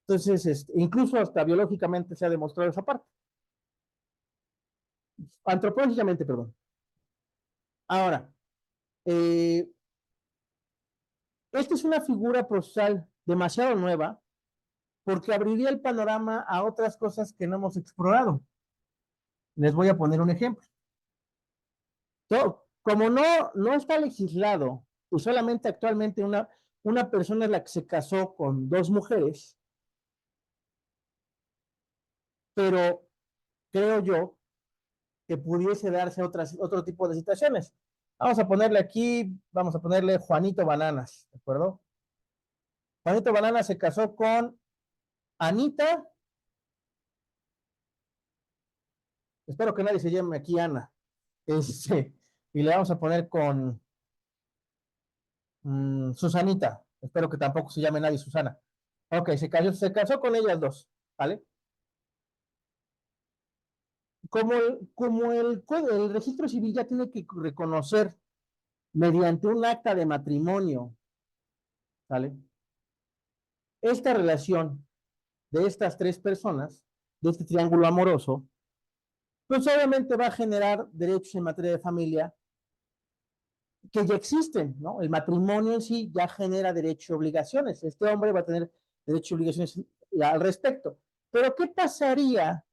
Entonces, incluso hasta biológicamente se ha demostrado esa parte. Antropológicamente, perdón. Ahora, esta es una figura procesal demasiado nueva porque abriría el panorama a otras cosas que no hemos explorado. Les voy a poner un ejemplo. Como no está legislado, y solamente actualmente una persona es la que se casó con dos mujeres, pero creo yo que pudiese darse otro tipo de situaciones. Vamos a ponerle aquí, vamos a ponerle Juanito Bananas, ¿de acuerdo? Juanito Bananas se casó con Anita. Espero que nadie se llame aquí Ana. Y le vamos a poner con Susanita. Espero que tampoco se llame nadie Susana. Ok, se casó con ellas dos, ¿vale? Como el registro civil ya tiene que reconocer mediante un acta de matrimonio, ¿vale? Esta relación de estas tres personas, de este triángulo amoroso, pues obviamente va a generar derechos en materia de familia que ya existen, ¿no? El matrimonio en sí ya genera derechos y obligaciones. Este hombre va a tener derechos y obligaciones al respecto. Pero ¿qué pasaría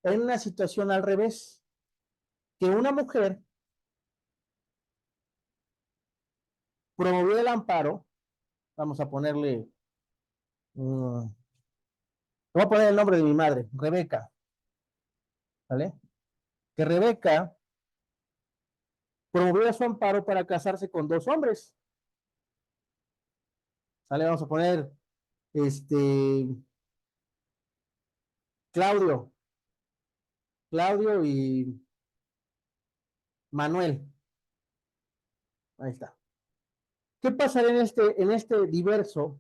en una situación al revés? Que una mujer promovió el amparo, vamos a ponerle, voy a poner el nombre de mi madre, Rebeca, ¿vale? Que Rebeca promovió su amparo para casarse con dos hombres, ¿vale? Vamos a poner, Claudio y Manuel. Ahí está. ¿Qué pasará en este diverso?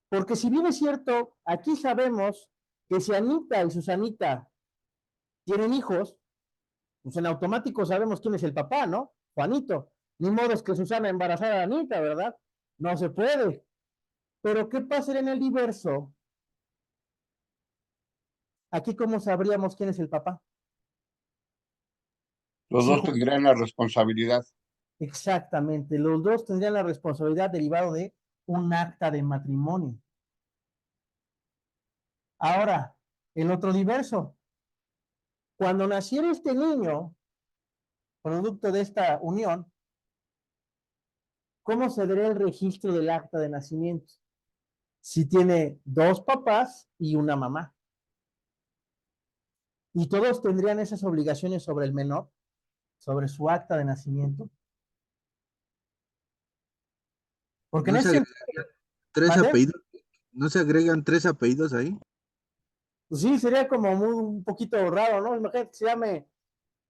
Porque si bien es cierto, aquí sabemos que si Anita y Susanita tienen hijos, pues en automático sabemos quién es el papá, ¿no? Juanito. Ni modo es que Susana embarazara a Anita, ¿verdad? No se puede. Pero ¿qué pasará en el diverso? Aquí, ¿cómo sabríamos quién es el papá? Los Sí, dos tendrían la responsabilidad. exactamente. Los dos tendrían la responsabilidad derivada de un acta de matrimonio. Ahora, el otro diverso. Cuando naciera este niño, producto de esta unión, ¿cómo se daría el registro del acta de nacimiento? Si tiene dos papás y una mamá. Y todos tendrían esas obligaciones sobre el menor, sobre su acta de nacimiento. Porque en ¿No se ese agregan tres ¿mande? apellidos? ¿No se agregan tres apellidos ahí? Pues sí, sería como un poquito raro, ¿no? Imagínate que se llame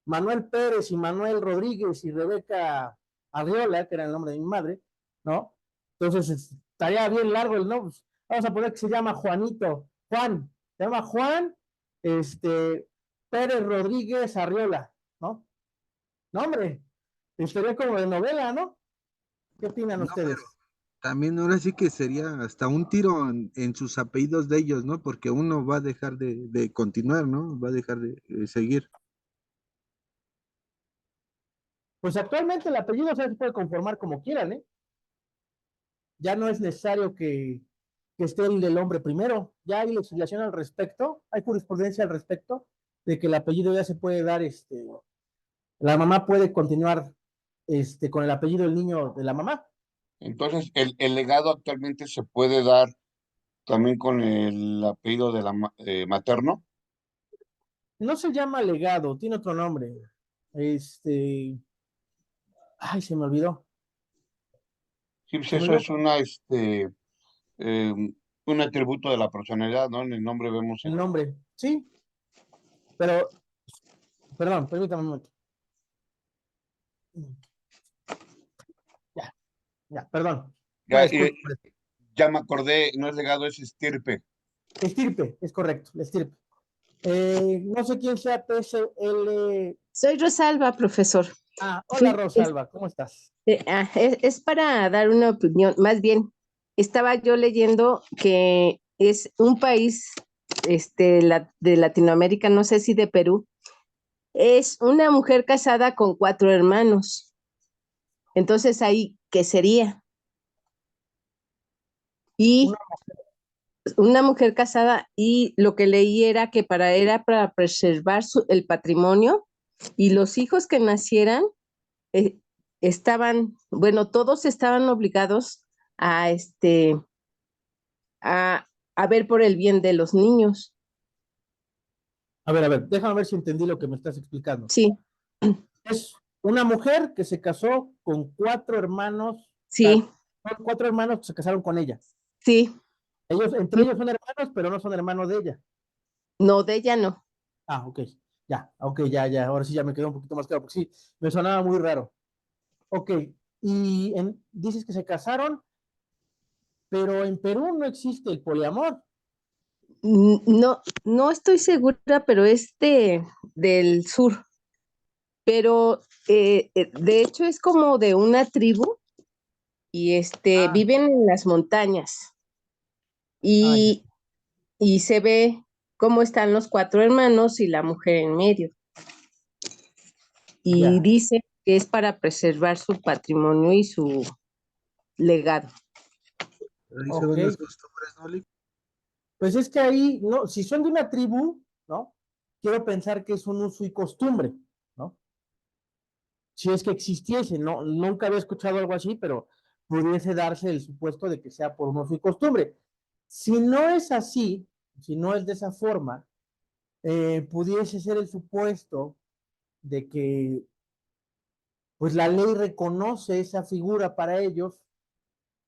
Manuel Pérez y Manuel Rodríguez y Rebeca Arriola, que era el nombre de mi madre, ¿no? Entonces estaría bien largo el nombre. Vamos a poner que se llama Juanito, Juan, se llama Juan, Pérez Rodríguez Arriola, ¿no? No, hombre, estaría como de novela, ¿no? ¿Qué opinan No, ustedes? pero también ahora sí que sería hasta un tiro en sus apellidos de ellos, ¿no? Porque uno va a dejar de continuar, ¿no? Va a dejar de seguir. Pues actualmente el apellido se puede conformar como quieran, ¿eh? Ya no es necesario que esté el del hombre primero. Ya hay legislación al respecto, hay jurisprudencia al respecto de que el apellido ya se puede dar, la mamá puede continuar, con el apellido del niño de la mamá. Entonces, el legado actualmente se puede dar también con el apellido de materno. No se llama legado, tiene otro nombre. Ay, se me olvidó. Sí, pues Se me eso olvidó es eh, un atributo de la personalidad, ¿no? En el nombre vemos el nombre. Sí, pero, perdón, permítame un momento. Ya, perdón. Una Ya, disculpa. ya me acordé, no es legado, es estirpe. Estirpe, es correcto, la estirpe. No sé quién sea PSL. Soy Rosalba, profesor. Hola Fui- es, Rosalba, ¿cómo estás? es para dar una opinión. Más bien, estaba yo leyendo que es un país de Latinoamérica, no sé si de Perú, es una mujer casada con 4 hermanos. Entonces, ahí, ¿qué sería? Y una mujer casada, y lo que leí era que era para preservar el patrimonio, y los hijos que nacieran estaban, bueno, todos estaban obligados a a ver por el bien de los niños. A ver, déjame ver si entendí lo que me estás explicando. Sí, Es una mujer que se casó con 4 hermanos. sí, Son 4 hermanos que se casaron con ella. sí. Entre ellos son hermanos, pero no son hermanos de ella. No, de ella no. Ah, ok. Ya. Ahora sí ya me quedó un poquito más claro, porque sí, me sonaba muy raro. Ok. Y dices que se casaron, pero en Perú no existe el poliamor. No, no estoy segura, pero es del sur. Pero de hecho es como de una tribu y viven en las montañas. Ya. Y se ve cómo están los 4 hermanos y la mujer en medio. Y Ya. dice que es para preservar su patrimonio y su legado. Ahí se Ok. van las costumbres, ¿no, Lick? Pues es que ahí, no, si son de una tribu, ¿no? Quiero pensar que es un uso y costumbre, ¿no? Si es que existiese, no, nunca había escuchado algo así, pero pudiese darse el supuesto de que sea por un uso y costumbre. Si no es así, si no es de esa forma, pudiese ser el supuesto de que pues la ley reconoce esa figura para ellos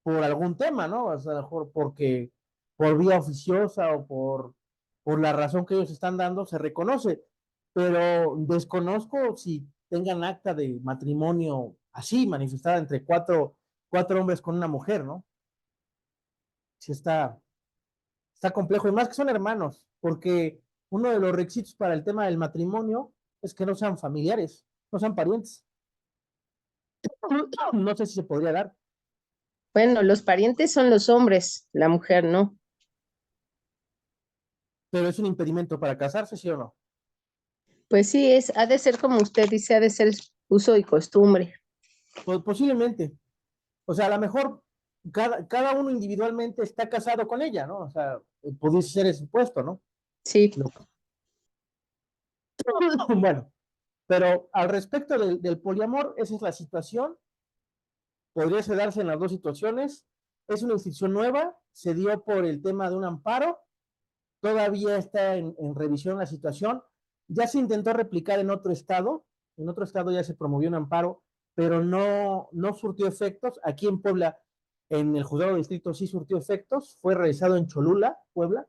por algún tema, ¿no? O sea, a lo mejor porque por vía oficiosa o por la razón que ellos están dando, se reconoce. Pero desconozco si tengan acta de matrimonio así, manifestada entre 4 hombres con una mujer, ¿no? Sí está complejo, y más que son hermanos, porque uno de los requisitos para el tema del matrimonio es que no sean familiares, no sean parientes. No sé si se podría dar. Bueno, los parientes son los hombres, la mujer no. Pero es un impedimento para casarse, ¿sí o no? Pues sí, ha de ser como usted dice, ha de ser uso y costumbre. Pues posiblemente. O sea, a lo mejor cada uno individualmente está casado con ella, ¿no? O sea, pudiese ser ese supuesto, ¿no? Sí. Bueno, pero al respecto del poliamor, esa es la situación. Podría darse en las dos situaciones. Es una institución nueva, se dio por el tema de un amparo, todavía está en revisión la situación. Ya se intentó replicar en otro estado ya se promovió un amparo, pero no surtió efectos. Aquí en Puebla, en el juzgado de distrito sí surtió efectos, fue realizado en Cholula, Puebla,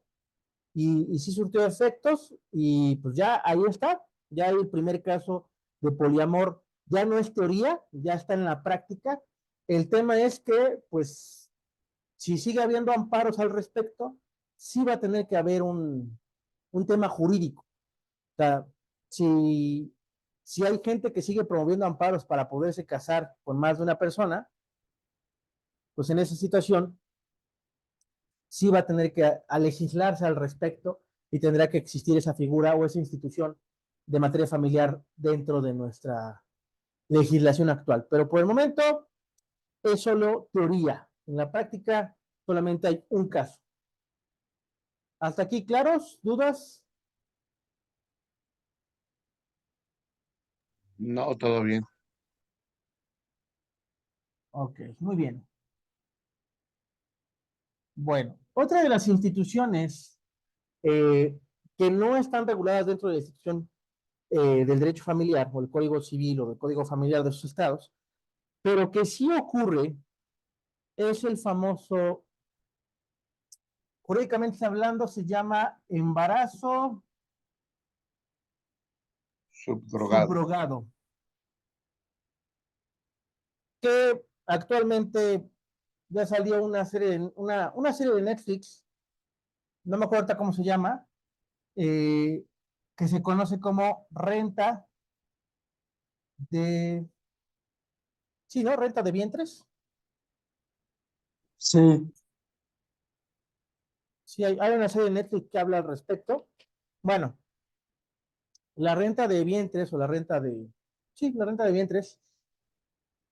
y sí surtió efectos, y pues ya ahí está, ya hay el primer caso de poliamor, ya no es teoría, ya está en la práctica. El tema es que, pues, si sigue habiendo amparos al respecto, sí va a tener que haber un tema jurídico. O sea, si hay gente que sigue promoviendo amparos para poderse casar con más de una persona, pues en esa situación sí va a tener que legislarse al respecto y tendrá que existir esa figura o esa institución de materia familiar dentro de nuestra legislación actual. Pero por el momento es solo teoría. En la práctica solamente hay un caso. ¿Hasta aquí claros? ¿Dudas? No, todo bien. Ok, muy bien. Bueno, otra de las instituciones que no están reguladas dentro de la institución del derecho familiar o el Código Civil o del Código Familiar de sus estados, pero que sí ocurre, es el famoso, jurídicamente hablando, se llama embarazo Subdrogado. subrogado, que actualmente ya salió una serie de Netflix, no me acuerdo cómo se llama, eh, que se conoce como renta de, sí, ¿no? Renta de vientres. Sí. Sí, hay una serie de Netflix que habla al respecto. Bueno, la renta de vientres o la renta de, sí, la renta de vientres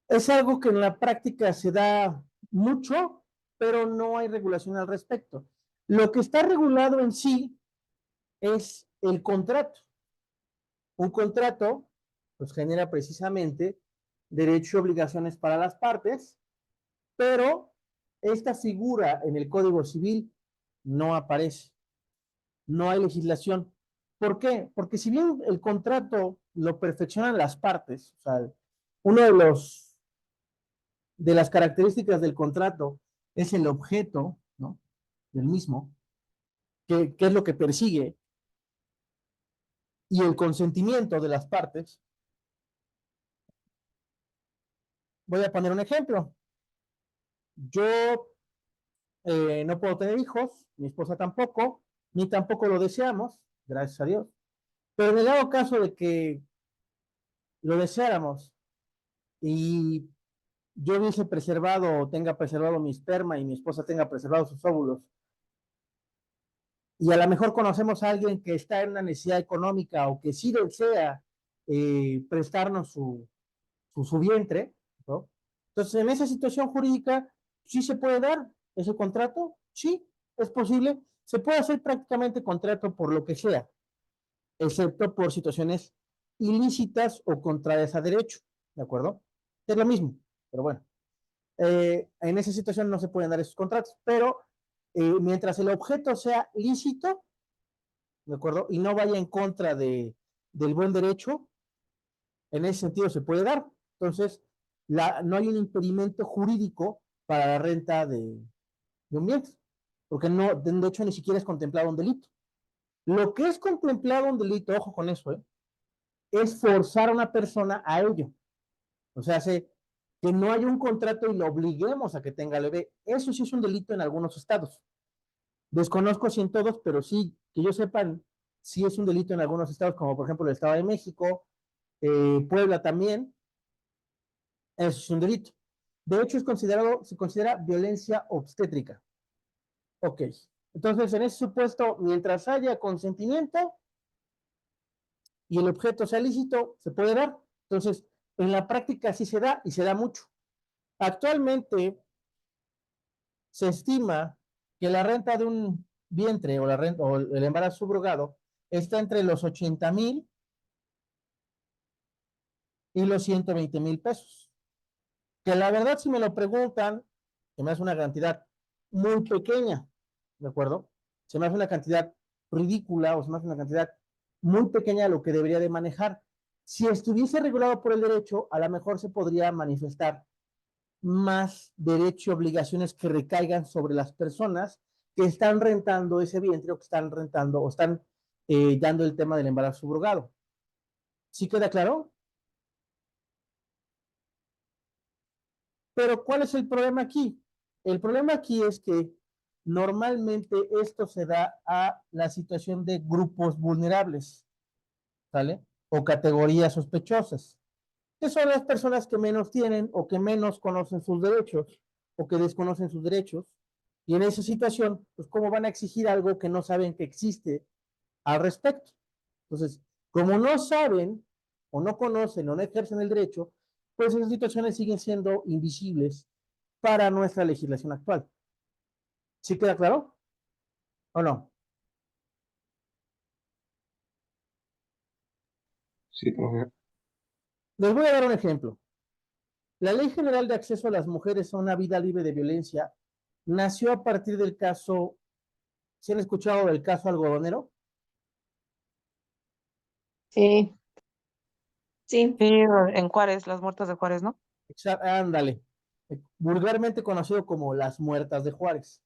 es algo que en la práctica se da mucho, pero no hay regulación al respecto. Lo que está regulado en sí es el contrato. Un contrato pues genera precisamente derechos y obligaciones para las partes, pero esta figura en el Código Civil no aparece. No hay legislación. ¿Por qué? Porque si bien el contrato lo perfeccionan las partes, o sea, uno de las características del contrato es el objeto, ¿no? Del mismo, que es lo que persigue, y el consentimiento de las partes. Voy a poner un ejemplo. Yo no puedo tener hijos, mi esposa tampoco, ni tampoco lo deseamos, gracias a Dios. Pero en el dado caso de que lo deseáramos y yo hubiese preservado o tenga preservado mi esperma y mi esposa tenga preservado sus óvulos, y a lo mejor conocemos a alguien que está en una necesidad económica o que sí desea prestarnos su vientre, ¿no? Entonces, en esa situación jurídica, sí se puede dar ese contrato, sí, es posible, se puede hacer prácticamente contrato por lo que sea, excepto por situaciones ilícitas o contrarias a derecho, ¿de acuerdo? Es lo mismo, pero bueno. En esa situación no se pueden dar esos contratos, pero mientras el objeto sea lícito, ¿de acuerdo? Y no vaya en contra del buen derecho, en ese sentido se puede dar. Entonces, no hay un impedimento jurídico para la renta de un bien, porque no, de hecho ni siquiera es contemplado un delito. Lo que es contemplado un delito, ojo con eso, es forzar a una persona a ello. O sea, que no haya un contrato y lo obliguemos a que tenga el bebé. Eso sí es un delito en algunos estados. Desconozco si en todos, pero sí, que yo sepan, sí es un delito en algunos estados, como por ejemplo el Estado de México, Puebla también. Eso es un delito. De hecho, se considera violencia obstétrica. Ok. Entonces, en ese supuesto, mientras haya consentimiento y el objeto sea lícito, se puede dar. Entonces, en la práctica sí se da y se da mucho. Actualmente se estima que la renta de un vientre o el embarazo subrogado está entre los 80,000 y los 120,000 pesos. Que la verdad, si me lo preguntan, se me hace una cantidad muy pequeña, ¿de acuerdo? Se me hace una cantidad ridícula o se me hace una cantidad muy pequeña de lo que debería de manejar. Si estuviese regulado por el derecho, a lo mejor se podría manifestar más derechos y obligaciones que recaigan sobre las personas que están rentando ese vientre o que están rentando o están dando el tema del embarazo subrogado. ¿Sí queda claro? Pero ¿cuál es el problema aquí? El problema aquí es que normalmente esto se da a la situación de grupos vulnerables, ¿sale? O categorías sospechosas, que son las personas que menos tienen o que menos conocen sus derechos o que desconocen sus derechos. Y en esa situación, pues, ¿cómo van a exigir algo que no saben que existe al respecto? Entonces, como no saben o no conocen o no ejercen el derecho, pues esas situaciones siguen siendo invisibles para nuestra legislación actual. ¿Sí queda claro? ¿O no? Sí, profe. Les voy a dar un ejemplo. La Ley General de Acceso a las Mujeres a una Vida Libre de Violencia nació a partir del caso, ¿se han escuchado del caso algodonero? Sí. Sí. Sí, en Juárez, las muertas de Juárez, ¿no? Ándale, vulgarmente conocido como las muertas de Juárez.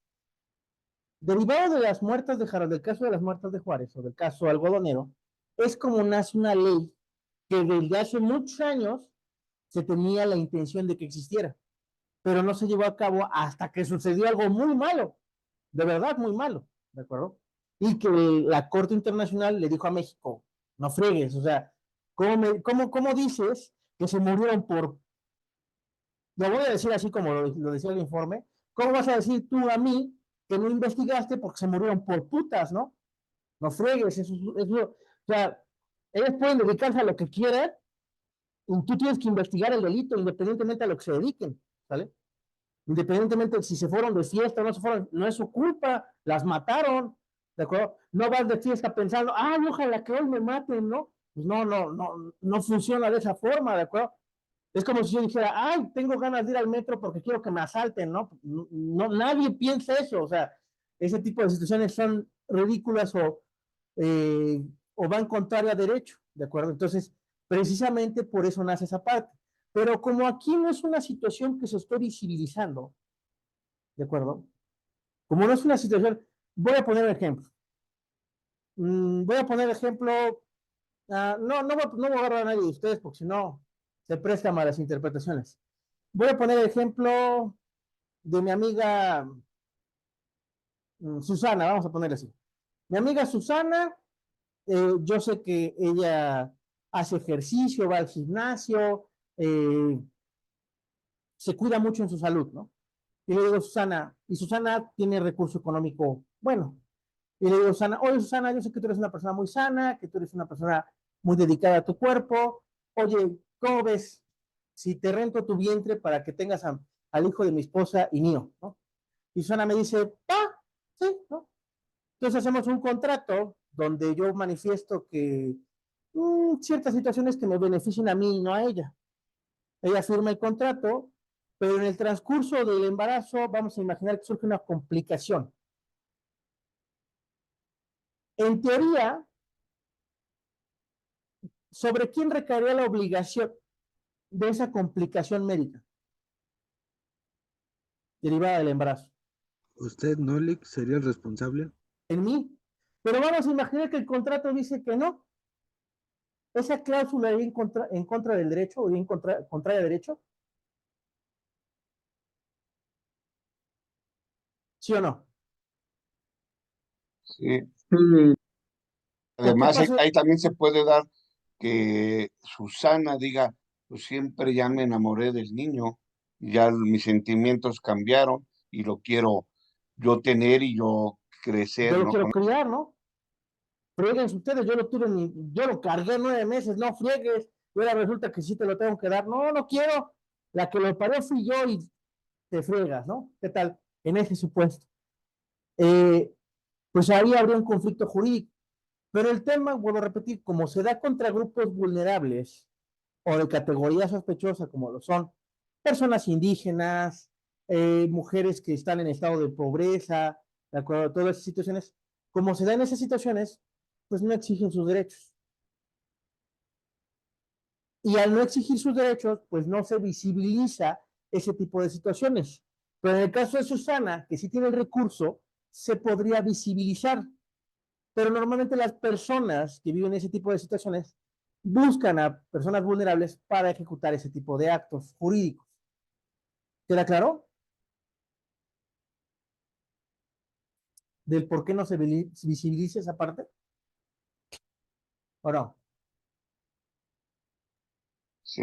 Derivado de las muertas del caso de las muertas de Juárez o del caso algodonero, es como nace una ley que desde hace muchos años se tenía la intención de que existiera, pero no se llevó a cabo hasta que sucedió algo muy malo, de verdad muy malo, ¿de acuerdo? Y que la Corte Internacional le dijo a México, no fregues, o sea, ¿cómo dices que se murieron por, lo voy a decir así como lo decía el informe, ¿cómo vas a decir tú a mí que no investigaste porque se murieron por putas, ¿no? No fregues, o sea, Ellas pueden dedicarse a lo que quieran y tú tienes que investigar el delito independientemente a lo que se dediquen, ¿sale? Independientemente de si se fueron de fiesta o no se fueron, no es su culpa, las mataron, ¿de acuerdo? No vas de fiesta pensando, ay, ojalá que hoy me maten, ¿no? Pues no funciona de esa forma, ¿de acuerdo? Es como si yo dijera, ay, tengo ganas de ir al metro porque quiero que me asalten, ¿no? No, nadie piensa eso, o sea, ese tipo de situaciones son ridículas o van contrario a derecho, ¿de acuerdo? Entonces, precisamente por eso nace esa parte. Pero como aquí no es una situación que se esté visibilizando, ¿de acuerdo? Como no es una situación, voy a poner un ejemplo. Voy a poner ejemplo, no voy a agarrar a nadie de ustedes porque si no se presta a malas interpretaciones. Voy a poner el ejemplo de mi amiga Susana, vamos a ponerle así. Mi amiga Susana, yo sé que ella hace ejercicio, va al gimnasio, se cuida mucho en su salud, ¿no? Y le digo, Susana, y Susana tiene recurso económico bueno. Y le digo, Susana, oye, Susana, yo sé que tú eres una persona muy sana, que tú eres una persona muy dedicada a tu cuerpo. Oye, ¿cómo ves si te rento tu vientre para que tengas al hijo de mi esposa y mío, ¿no? Y Susana me dice, sí, ¿no? Entonces hacemos un contrato donde yo manifiesto que ciertas situaciones que me beneficien a mí y no a ella. Ella firma el contrato, pero en el transcurso del embarazo vamos a imaginar que surge una complicación. En teoría, ¿sobre quién recaería la obligación de esa complicación médica derivada del embarazo? ¿Usted, Nolik, sería el responsable? En mí. Pero vamos a imaginar que el contrato dice que no. ¿Esa cláusula es en contra del derecho o contraria al derecho? ¿Sí o no? Sí. Sí, Además, pasa? ahí también se puede dar que Susana diga, pues siempre ya me enamoré del niño, ya mis sentimientos cambiaron y lo quiero yo tener y yo Yo crecer, lo ¿no? quiero criar, ¿no? Frieguen ustedes, yo lo cargué 9 meses, no friegues, y ahora resulta que sí te lo tengo que dar. No, no quiero. La que lo parió fui yo y te friegas, ¿no? ¿Qué tal? En ese supuesto. Pues ahí habría un conflicto jurídico. Pero el tema, vuelvo a repetir, como se da contra grupos vulnerables o de categoría sospechosa, como lo son personas indígenas, mujeres que están en estado de pobreza, de acuerdo a todas esas situaciones, como se da en esas situaciones, pues no exigen sus derechos. Y al no exigir sus derechos, pues no se visibiliza ese tipo de situaciones. Pero en el caso de Susana, que sí tiene el recurso, se podría visibilizar. Pero normalmente las personas que viven ese tipo de situaciones buscan a personas vulnerables para ejecutar ese tipo de actos jurídicos. ¿Queda claro? Del por qué no se visibiliza esa parte. ¿O no? Sí.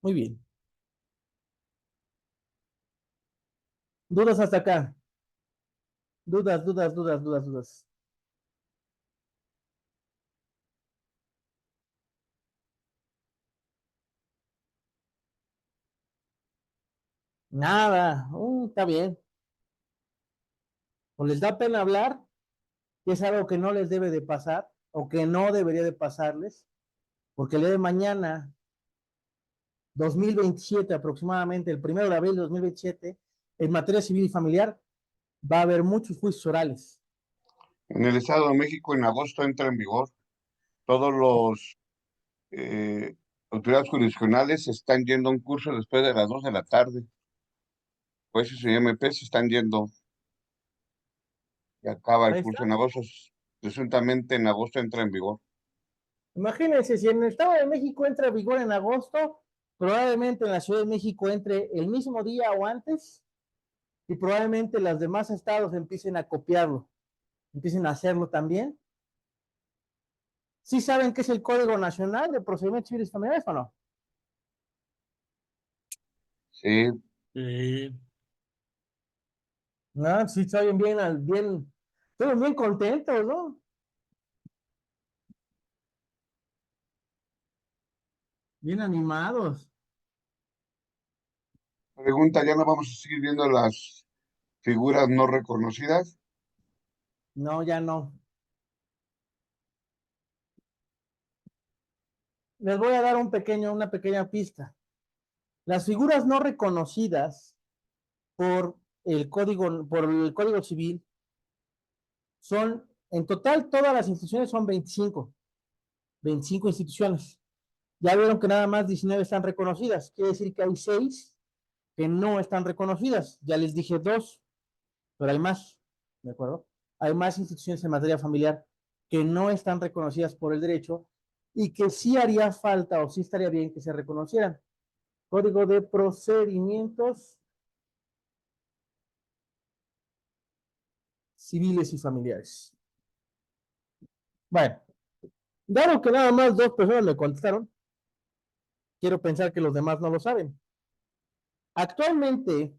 Muy bien. ¿Dudas hasta acá? Dudas. Nada. Está bien. O les da pena hablar, que es algo que no les debe de pasar, o que no debería de pasarles, porque el día de mañana, 2027 aproximadamente, el 1 de abril de 2027, en materia civil y familiar, va a haber muchos juicios orales. En el Estado de México en agosto entra en vigor. Todos los autoridades jurisdiccionales están yendo a un curso después de las 2 de la tarde. Jueces y MP se están yendo y acaba el Ahí curso está. en agosto. Presuntamente en agosto entra en vigor. Imagínense, si en el Estado de México entra en vigor en agosto, probablemente en la Ciudad de México entre el mismo día o antes, y probablemente los demás estados empiecen a copiarlo, empiecen a hacerlo también. ¿Sí saben qué es el Código Nacional de Procedimientos Civiles y Familiares o no? Sí. No, sí, saben bien, todos bien contentos, ¿no? Bien animados. Pregunta, ¿ya no vamos a seguir viendo las figuras no reconocidas? No, ya no. Les voy a dar una pequeña pista. Las figuras no reconocidas por el Código Civil son, en total, todas las instituciones son 25 instituciones. Ya vieron que nada más 19 están reconocidas. Quiere decir que hay 6 que no están reconocidas. Ya les dije 2, pero hay más, ¿de acuerdo? Hay más instituciones en materia familiar que no están reconocidas por el derecho y que sí haría falta o sí estaría bien que se reconocieran. Código de procedimientos civiles y familiares. Bueno, dado que nada más 2 personas me contestaron, quiero pensar que los demás no lo saben. Actualmente,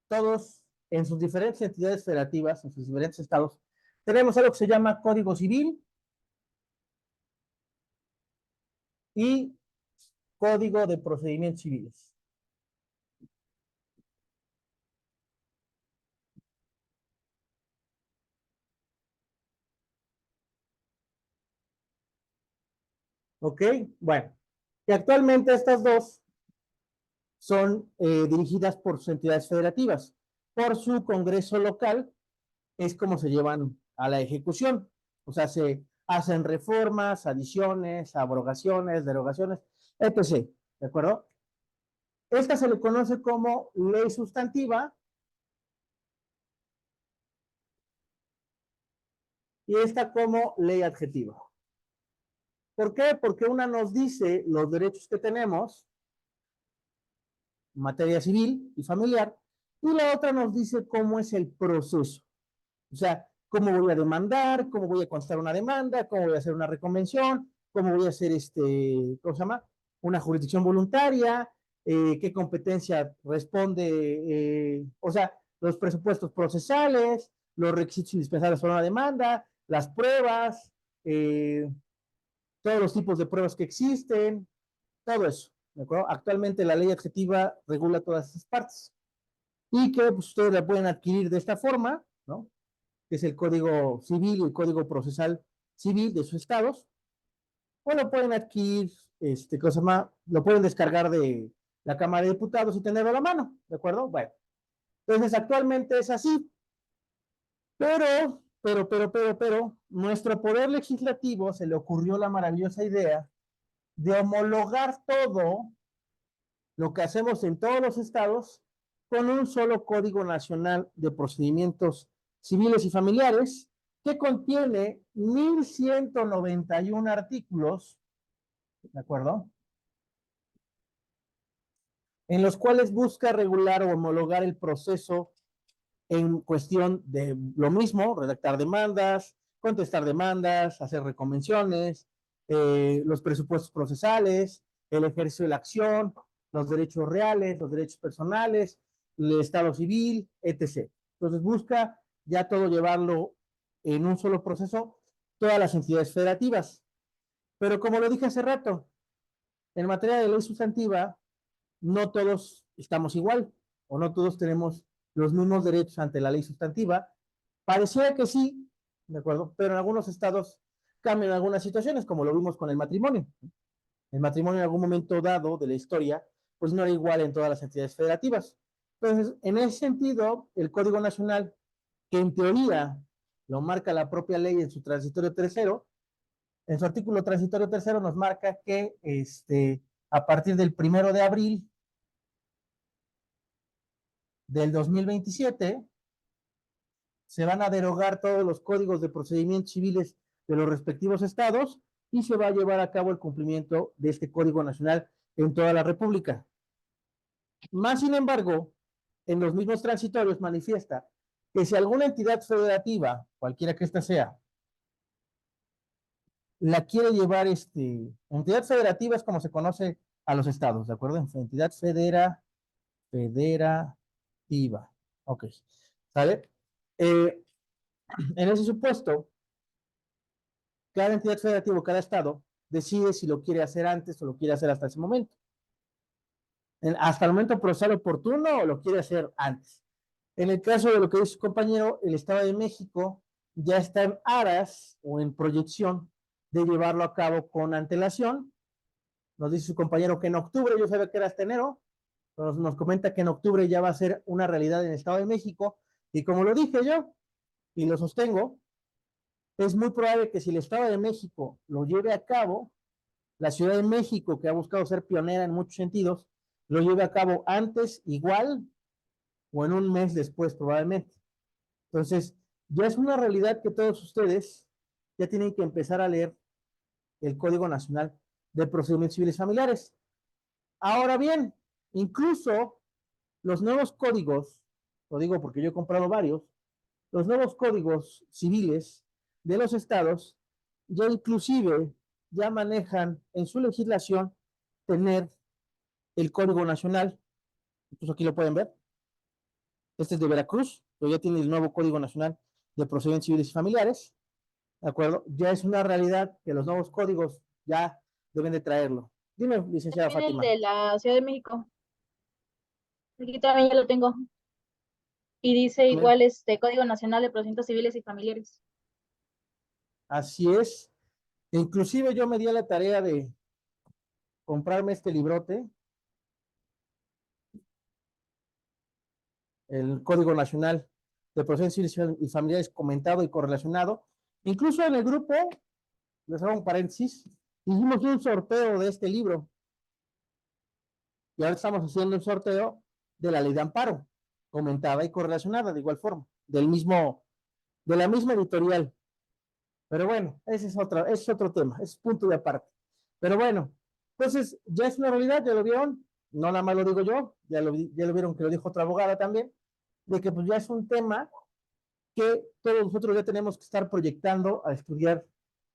todos en sus diferentes entidades federativas, en sus diferentes estados, tenemos algo que se llama Código Civil y Código de Procedimientos Civiles. ¿Ok? Bueno, y actualmente estas dos son dirigidas por sus entidades federativas. Por su congreso local es como se llevan a la ejecución. O sea, se hacen reformas, adiciones, abrogaciones, derogaciones, etc. ¿De acuerdo? Esta se le conoce como ley sustantiva y esta como ley adjetiva. ¿Por qué? Porque una nos dice los derechos que tenemos en materia civil y familiar y la otra nos dice cómo es el proceso. O sea, cómo voy a demandar, cómo voy a constar una demanda, cómo voy a hacer una reconvención, cómo voy a hacer ¿cómo se llama? Una jurisdicción voluntaria, qué competencia responde, o sea, los presupuestos procesales, los requisitos indispensables para una demanda, las pruebas, todos los tipos de pruebas que existen, todo eso, ¿de acuerdo? Actualmente la ley adjetiva regula todas esas partes y que pues, ustedes la pueden adquirir de esta forma, ¿no? Que es el Código Civil y el Código Procesal Civil de sus estados, o lo pueden adquirir, cosa más, lo pueden descargar de la Cámara de Diputados y tenerlo a la mano, ¿de acuerdo? Bueno, entonces actualmente es así, pero, nuestro poder legislativo se le ocurrió la maravillosa idea de homologar todo lo que hacemos en todos los estados con un solo Código Nacional de Procedimientos Civiles y Familiares que contiene 1191 artículos, ¿de acuerdo? En los cuales busca regular o homologar el proceso en cuestión de lo mismo, redactar demandas, contestar demandas, hacer reconvenciones, los presupuestos procesales, el ejercicio de la acción, los derechos reales, los derechos personales, el estado civil, etc. Entonces busca ya todo llevarlo en un solo proceso, todas las entidades federativas. Pero como lo dije hace rato, en materia de ley sustantiva, no todos estamos igual, o no todos tenemos los mismos derechos ante la ley sustantiva. Pareciera que sí, ¿de acuerdo? Pero en algunos estados cambian algunas situaciones, como lo vimos con el matrimonio. El matrimonio en algún momento dado de la historia, pues no era igual en todas las entidades federativas. Entonces, en ese sentido, el Código Nacional, que en teoría lo marca la propia ley en su transitorio tercero, en su artículo transitorio tercero nos marca que a partir del 1 de abril del 2027 se van a derogar todos los códigos de procedimientos civiles de los respectivos estados y se va a llevar a cabo el cumplimiento de este Código Nacional en toda la República. Más sin embargo, en los mismos transitorios manifiesta que si alguna entidad federativa, cualquiera que ésta sea, la quiere llevar, entidad federativa es como se conoce a los estados, ¿de acuerdo? Entidad federativa. Ok, ¿sale? En ese supuesto, cada entidad federativa, cada estado, decide si lo quiere hacer antes o lo quiere hacer hasta ese momento. Hasta el momento procesal oportuno o lo quiere hacer antes. En el caso de lo que dice su compañero, el Estado de México ya está en aras o en proyección de llevarlo a cabo con antelación. Nos dice su compañero que en octubre, yo sabía que era hasta enero, pero nos comenta que en octubre ya va a ser una realidad en el Estado de México, y como lo dije yo, y lo sostengo, es muy probable que si el Estado de México lo lleve a cabo, la Ciudad de México, que ha buscado ser pionera en muchos sentidos, lo lleve a cabo antes, igual, o en un mes después probablemente. Entonces, ya es una realidad que todos ustedes ya tienen que empezar a leer el Código Nacional de Procedimientos Civiles Familiares. Ahora bien, incluso los nuevos códigos, lo digo porque yo he comprado varios, los nuevos códigos civiles de los estados ya inclusive ya manejan en su legislación tener el Código Nacional. Entonces aquí lo pueden ver. Este es de Veracruz, pero ya tiene el nuevo Código Nacional de Procedimientos Civiles y Familiares. ¿De acuerdo? Ya es una realidad que los nuevos códigos ya deben de traerlo. Dime, licenciada También Fátima. el de la Ciudad de México. Aquí también ya lo tengo. Y dice igual Código Nacional de Procedimientos Civiles y Familiares. Así es. Inclusive yo me di a la tarea de comprarme este librote, el Código Nacional de Procedimientos Civiles y Familiares comentado y correlacionado. Incluso en el grupo, les hago un paréntesis, hicimos un sorteo de este libro. Y ahora estamos haciendo un sorteo de la ley de amparo, comentada y correlacionada de igual forma, de la misma editorial. Pero bueno, ese es otro tema, es punto de aparte. Pero bueno, entonces ya es una realidad, ya lo vieron, no nada más lo digo yo, ya lo vieron que lo dijo otra abogada también, de que pues ya es un tema que todos nosotros ya tenemos que estar proyectando a estudiar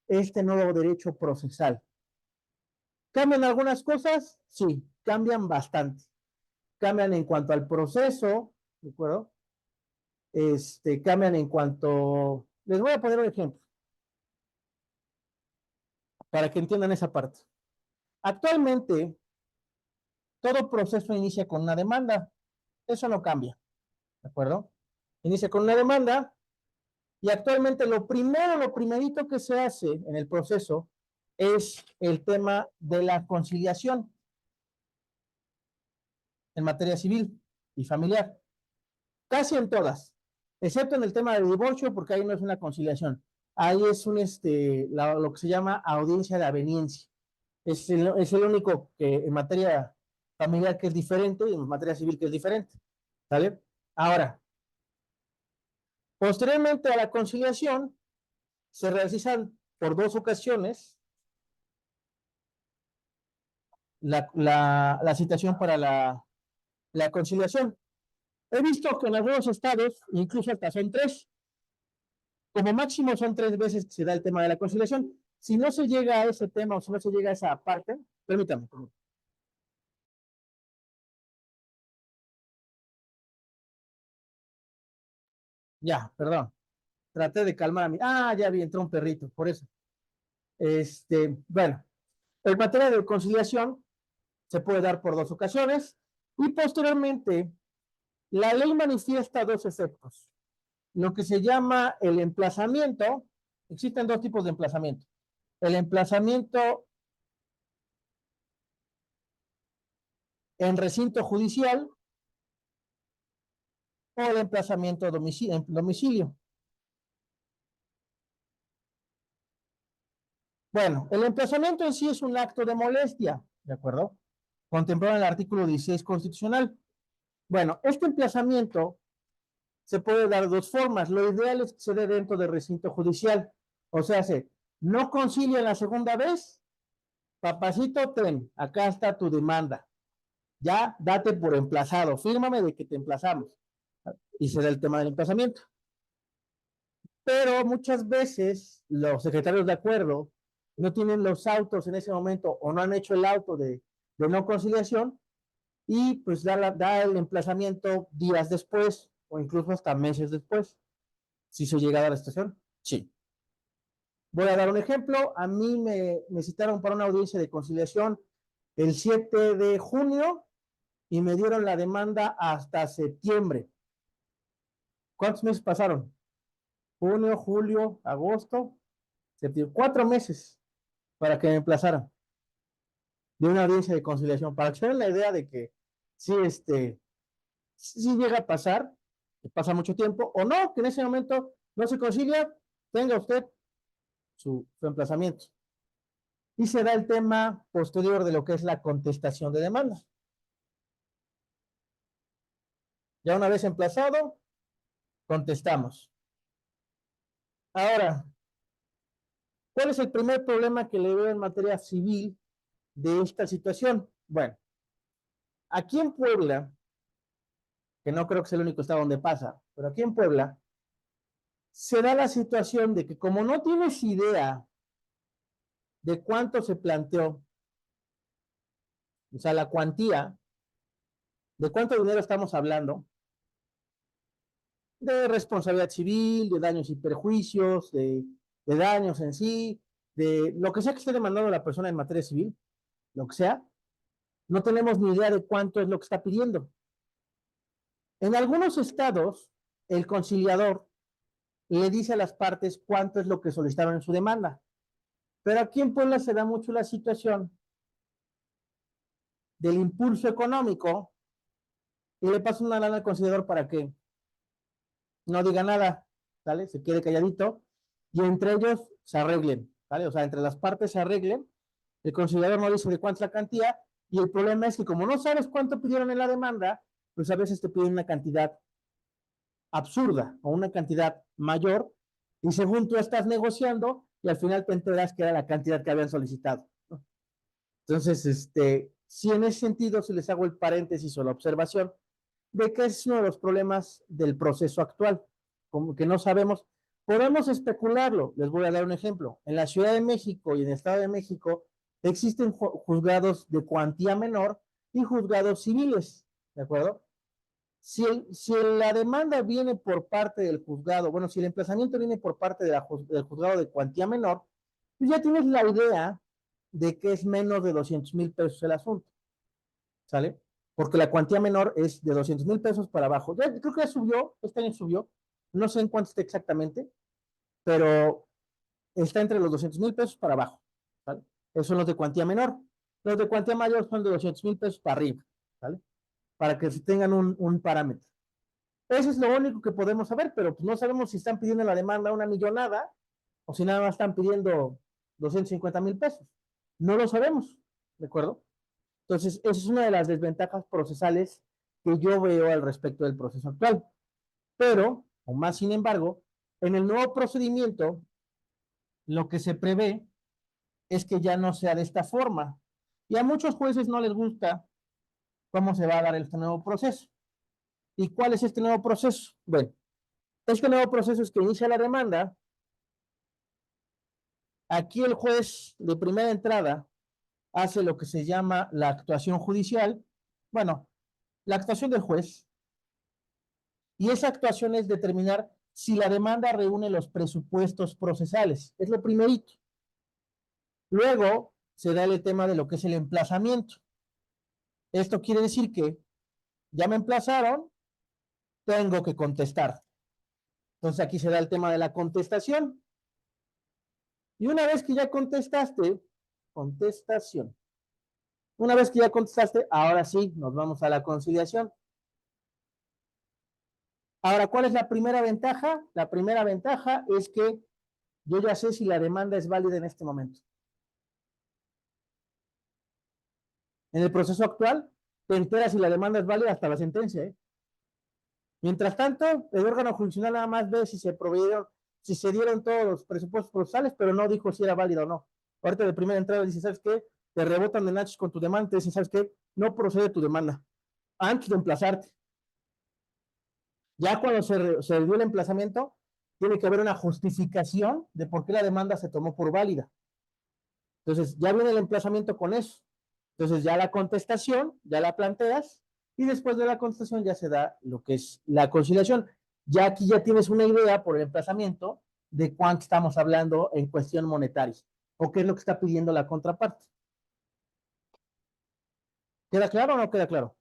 este nuevo derecho procesal. ¿Cambian algunas cosas? Sí, cambian bastante. Cambian en cuanto al proceso, ¿de acuerdo? Cambian en cuanto... Les voy a poner un ejemplo para que entiendan esa parte. Actualmente, todo proceso inicia con una demanda. Eso no cambia, ¿de acuerdo? Inicia con una demanda y actualmente lo primerito que se hace en el proceso es el tema de la conciliación en materia civil y familiar. Casi en todas, excepto en el tema del divorcio, porque ahí no es una conciliación. Ahí es lo que se llama audiencia de aveniencia. Es el único que en materia familiar que es diferente y en materia civil que es diferente. ¿Sale? Ahora, posteriormente a la conciliación, se realizan por 2 ocasiones la citación para la conciliación. He visto que en algunos estados, incluso hasta son 3, como máximo son 3 veces que se da el tema de la conciliación. Si no se llega a ese tema o si no se llega a esa parte, permítame. Ya, perdón. Traté de calmar a mí. Ya vi, entró un perrito, por eso. Bueno, en materia de conciliación se puede dar por 2 ocasiones y posteriormente la ley manifiesta 2 efectos. Lo que se llama el emplazamiento, existen 2 tipos de emplazamiento. El emplazamiento en recinto judicial o el emplazamiento en domicilio. Bueno, el emplazamiento en sí es un acto de molestia, ¿de acuerdo? Contemplado en el artículo 16 constitucional. Bueno, este emplazamiento se puede dar de 2 formas. Lo ideal es que se dé dentro del recinto judicial. O sea, no concilia la segunda vez, papacito, acá está tu demanda. Ya date por emplazado, fírmame de que te emplazamos. Y se da el tema del emplazamiento. Pero muchas veces los secretarios de acuerdo no tienen los autos en ese momento o no han hecho el auto de no conciliación y pues da el emplazamiento días después o incluso hasta meses después. ¿Sí se llega a la estación? Sí. Voy a dar un ejemplo. A mí me citaron para una audiencia de conciliación el 7 de junio y me dieron la demanda hasta septiembre. ¿Cuántos meses pasaron? Junio, julio, agosto, septiembre. 4 meses para que me emplazaran de una audiencia de conciliación. Para que se den la idea de que sí, sí llega a pasar, que pasa mucho tiempo, o no, que en ese momento no se concilia, tenga usted su emplazamiento. Y se da el tema posterior de lo que es la contestación de demanda. Ya una vez emplazado, contestamos. Ahora, ¿cuál es el primer problema que le veo en materia civil de esta situación? Bueno, aquí en Puebla, que no creo que sea el único estado donde pasa, pero aquí en Puebla, se da la situación de que como no tienes idea de cuánto se planteó, o sea, la cuantía, de cuánto dinero estamos hablando, de responsabilidad civil, de daños y perjuicios, de daños en sí, de lo que sea que esté demandando la persona en materia civil, lo que sea, no tenemos ni idea de cuánto es lo que está pidiendo. En algunos estados, el conciliador le dice a las partes cuánto es lo que solicitaron en su demanda. Pero aquí en Puebla se da mucho la situación del impulso económico y le pasa una lana al conciliador para que no diga nada, ¿sale? Se quede calladito y entre ellos se arreglen, ¿sale? O sea, entre las partes se arreglen, el conciliador no dice de cuánto es la cantidad y el problema es que como no sabes cuánto pidieron en la demanda, pues a veces te piden una cantidad absurda o una cantidad mayor y según tú estás negociando y al final te enteras que era la cantidad que habían solicitado, ¿no? Entonces, si en ese sentido si les hago el paréntesis o la observación de que es uno de los problemas del proceso actual, como que no sabemos, podemos especularlo. Les voy a dar un ejemplo. En la Ciudad de México y en el Estado de México existen juzgados de cuantía menor y juzgados civiles, ¿de acuerdo? Si la demanda viene por parte del juzgado, bueno, si el emplazamiento viene por parte del juzgado de cuantía menor, pues ya tienes la idea de que es menos de 200,000 pesos el asunto, ¿sale? Porque la cuantía menor es de 200,000 pesos para abajo. Ya, creo que ya subió, este año subió, no sé en cuánto está exactamente, pero está entre los 200,000 pesos para abajo, ¿vale? Esos son los de cuantía menor. Los de cuantía mayor son de 200,000 pesos para arriba, ¿vale? Para que tengan un parámetro. Eso es lo único que podemos saber, pero pues no sabemos si están pidiendo la demanda una millonada o si nada más están pidiendo 250,000 pesos. No lo sabemos, ¿de acuerdo? Entonces, esa es una de las desventajas procesales que yo veo al respecto del proceso actual. Pero, o más sin embargo, en el nuevo procedimiento, lo que se prevé es que ya no sea de esta forma. Y a muchos jueces no les gusta cómo se va a dar este nuevo proceso. ¿Y cuál es este nuevo proceso? Bueno, este nuevo proceso es que inicia la demanda. Aquí el juez de primera entrada hace lo que se llama la actuación judicial. Bueno, la actuación del juez. Y esa actuación es determinar si la demanda reúne los presupuestos procesales. Es lo primerito. Luego se da el tema de lo que es el emplazamiento. Esto quiere decir que ya me emplazaron, tengo que contestar. Entonces aquí se da el tema de la contestación. Y una vez que ya contestaste, contestación. Una vez que ya contestaste, ahora sí, nos vamos a la conciliación. Ahora, ¿cuál es la primera ventaja? La primera ventaja es que yo ya sé si la demanda es válida en este momento. En el proceso actual, te enteras si la demanda es válida hasta la sentencia, ¿eh? Mientras tanto, el órgano jurisdiccional nada más ve si se proveyeron, si se dieron todos los presupuestos procesales, pero no dijo si era válido o no. Ahorita de primera entrada dice, ¿sabes qué? Te rebotan de nachos con tu demanda, te dicen, ¿sabes qué? No procede tu demanda, antes de emplazarte. Ya cuando se dio el emplazamiento, tiene que haber una justificación de por qué la demanda se tomó por válida. Entonces, ya viene el emplazamiento con eso. Entonces, ya la contestación, ya la planteas, y después de la contestación ya se da lo que es la conciliación. Ya aquí ya tienes una idea por el emplazamiento de cuánto estamos hablando en cuestión monetaria, o qué es lo que está pidiendo la contraparte. ¿Queda claro o no queda claro?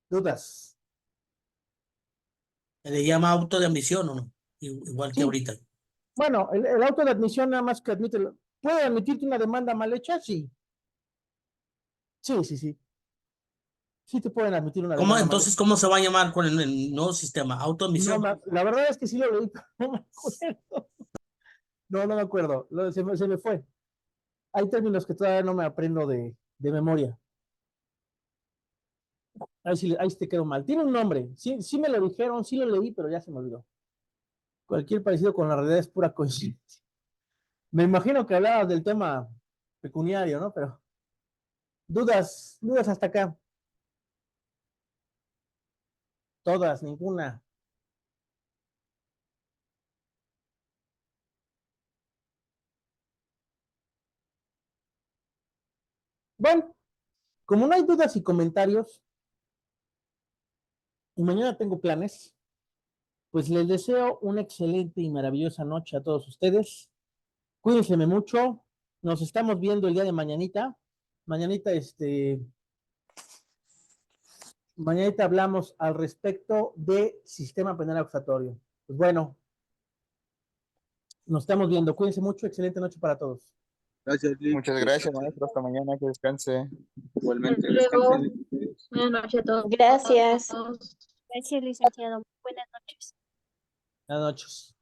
¿Dudas? ¿Se le llama auto de admisión o no? Igual que Sí. ahorita. Bueno, el auto de admisión nada más que admite, ¿puede admitirte una demanda mal hecha? Sí. Sí, sí, sí. Sí te pueden admitir una ¿Cómo, demanda mal entonces, cómo se va a llamar con el nuevo sistema? ¿Auto de hecha. No, admisión? la verdad es que sí lo leí, pero no me acuerdo. No, no me acuerdo. Se me fue. Hay términos que todavía no me aprendo de memoria. Ahí sí te quedó mal. Tiene un nombre. Sí, sí me lo dijeron, sí lo leí, pero ya se me olvidó. Cualquier parecido con la realidad es pura coincidencia. Me imagino que hablabas del tema pecuniario, ¿no? Pero dudas hasta acá. Todas, ninguna. Bueno, como no hay dudas y comentarios, y mañana tengo planes, pues les deseo una excelente y maravillosa noche a todos ustedes. Cuídense mucho. Nos estamos viendo el día de mañanita. Mañanita hablamos al respecto de sistema penal acusatorio. Pues bueno, nos estamos viendo. Cuídense mucho. Excelente noche para todos. Gracias, Lick. Muchas gracias, maestro. Hasta mañana, que descanse. Igualmente, Luego, descansen. buenas noches a todos. Gracias. Gracias, licenciado. Buenas noches. Buenas noches.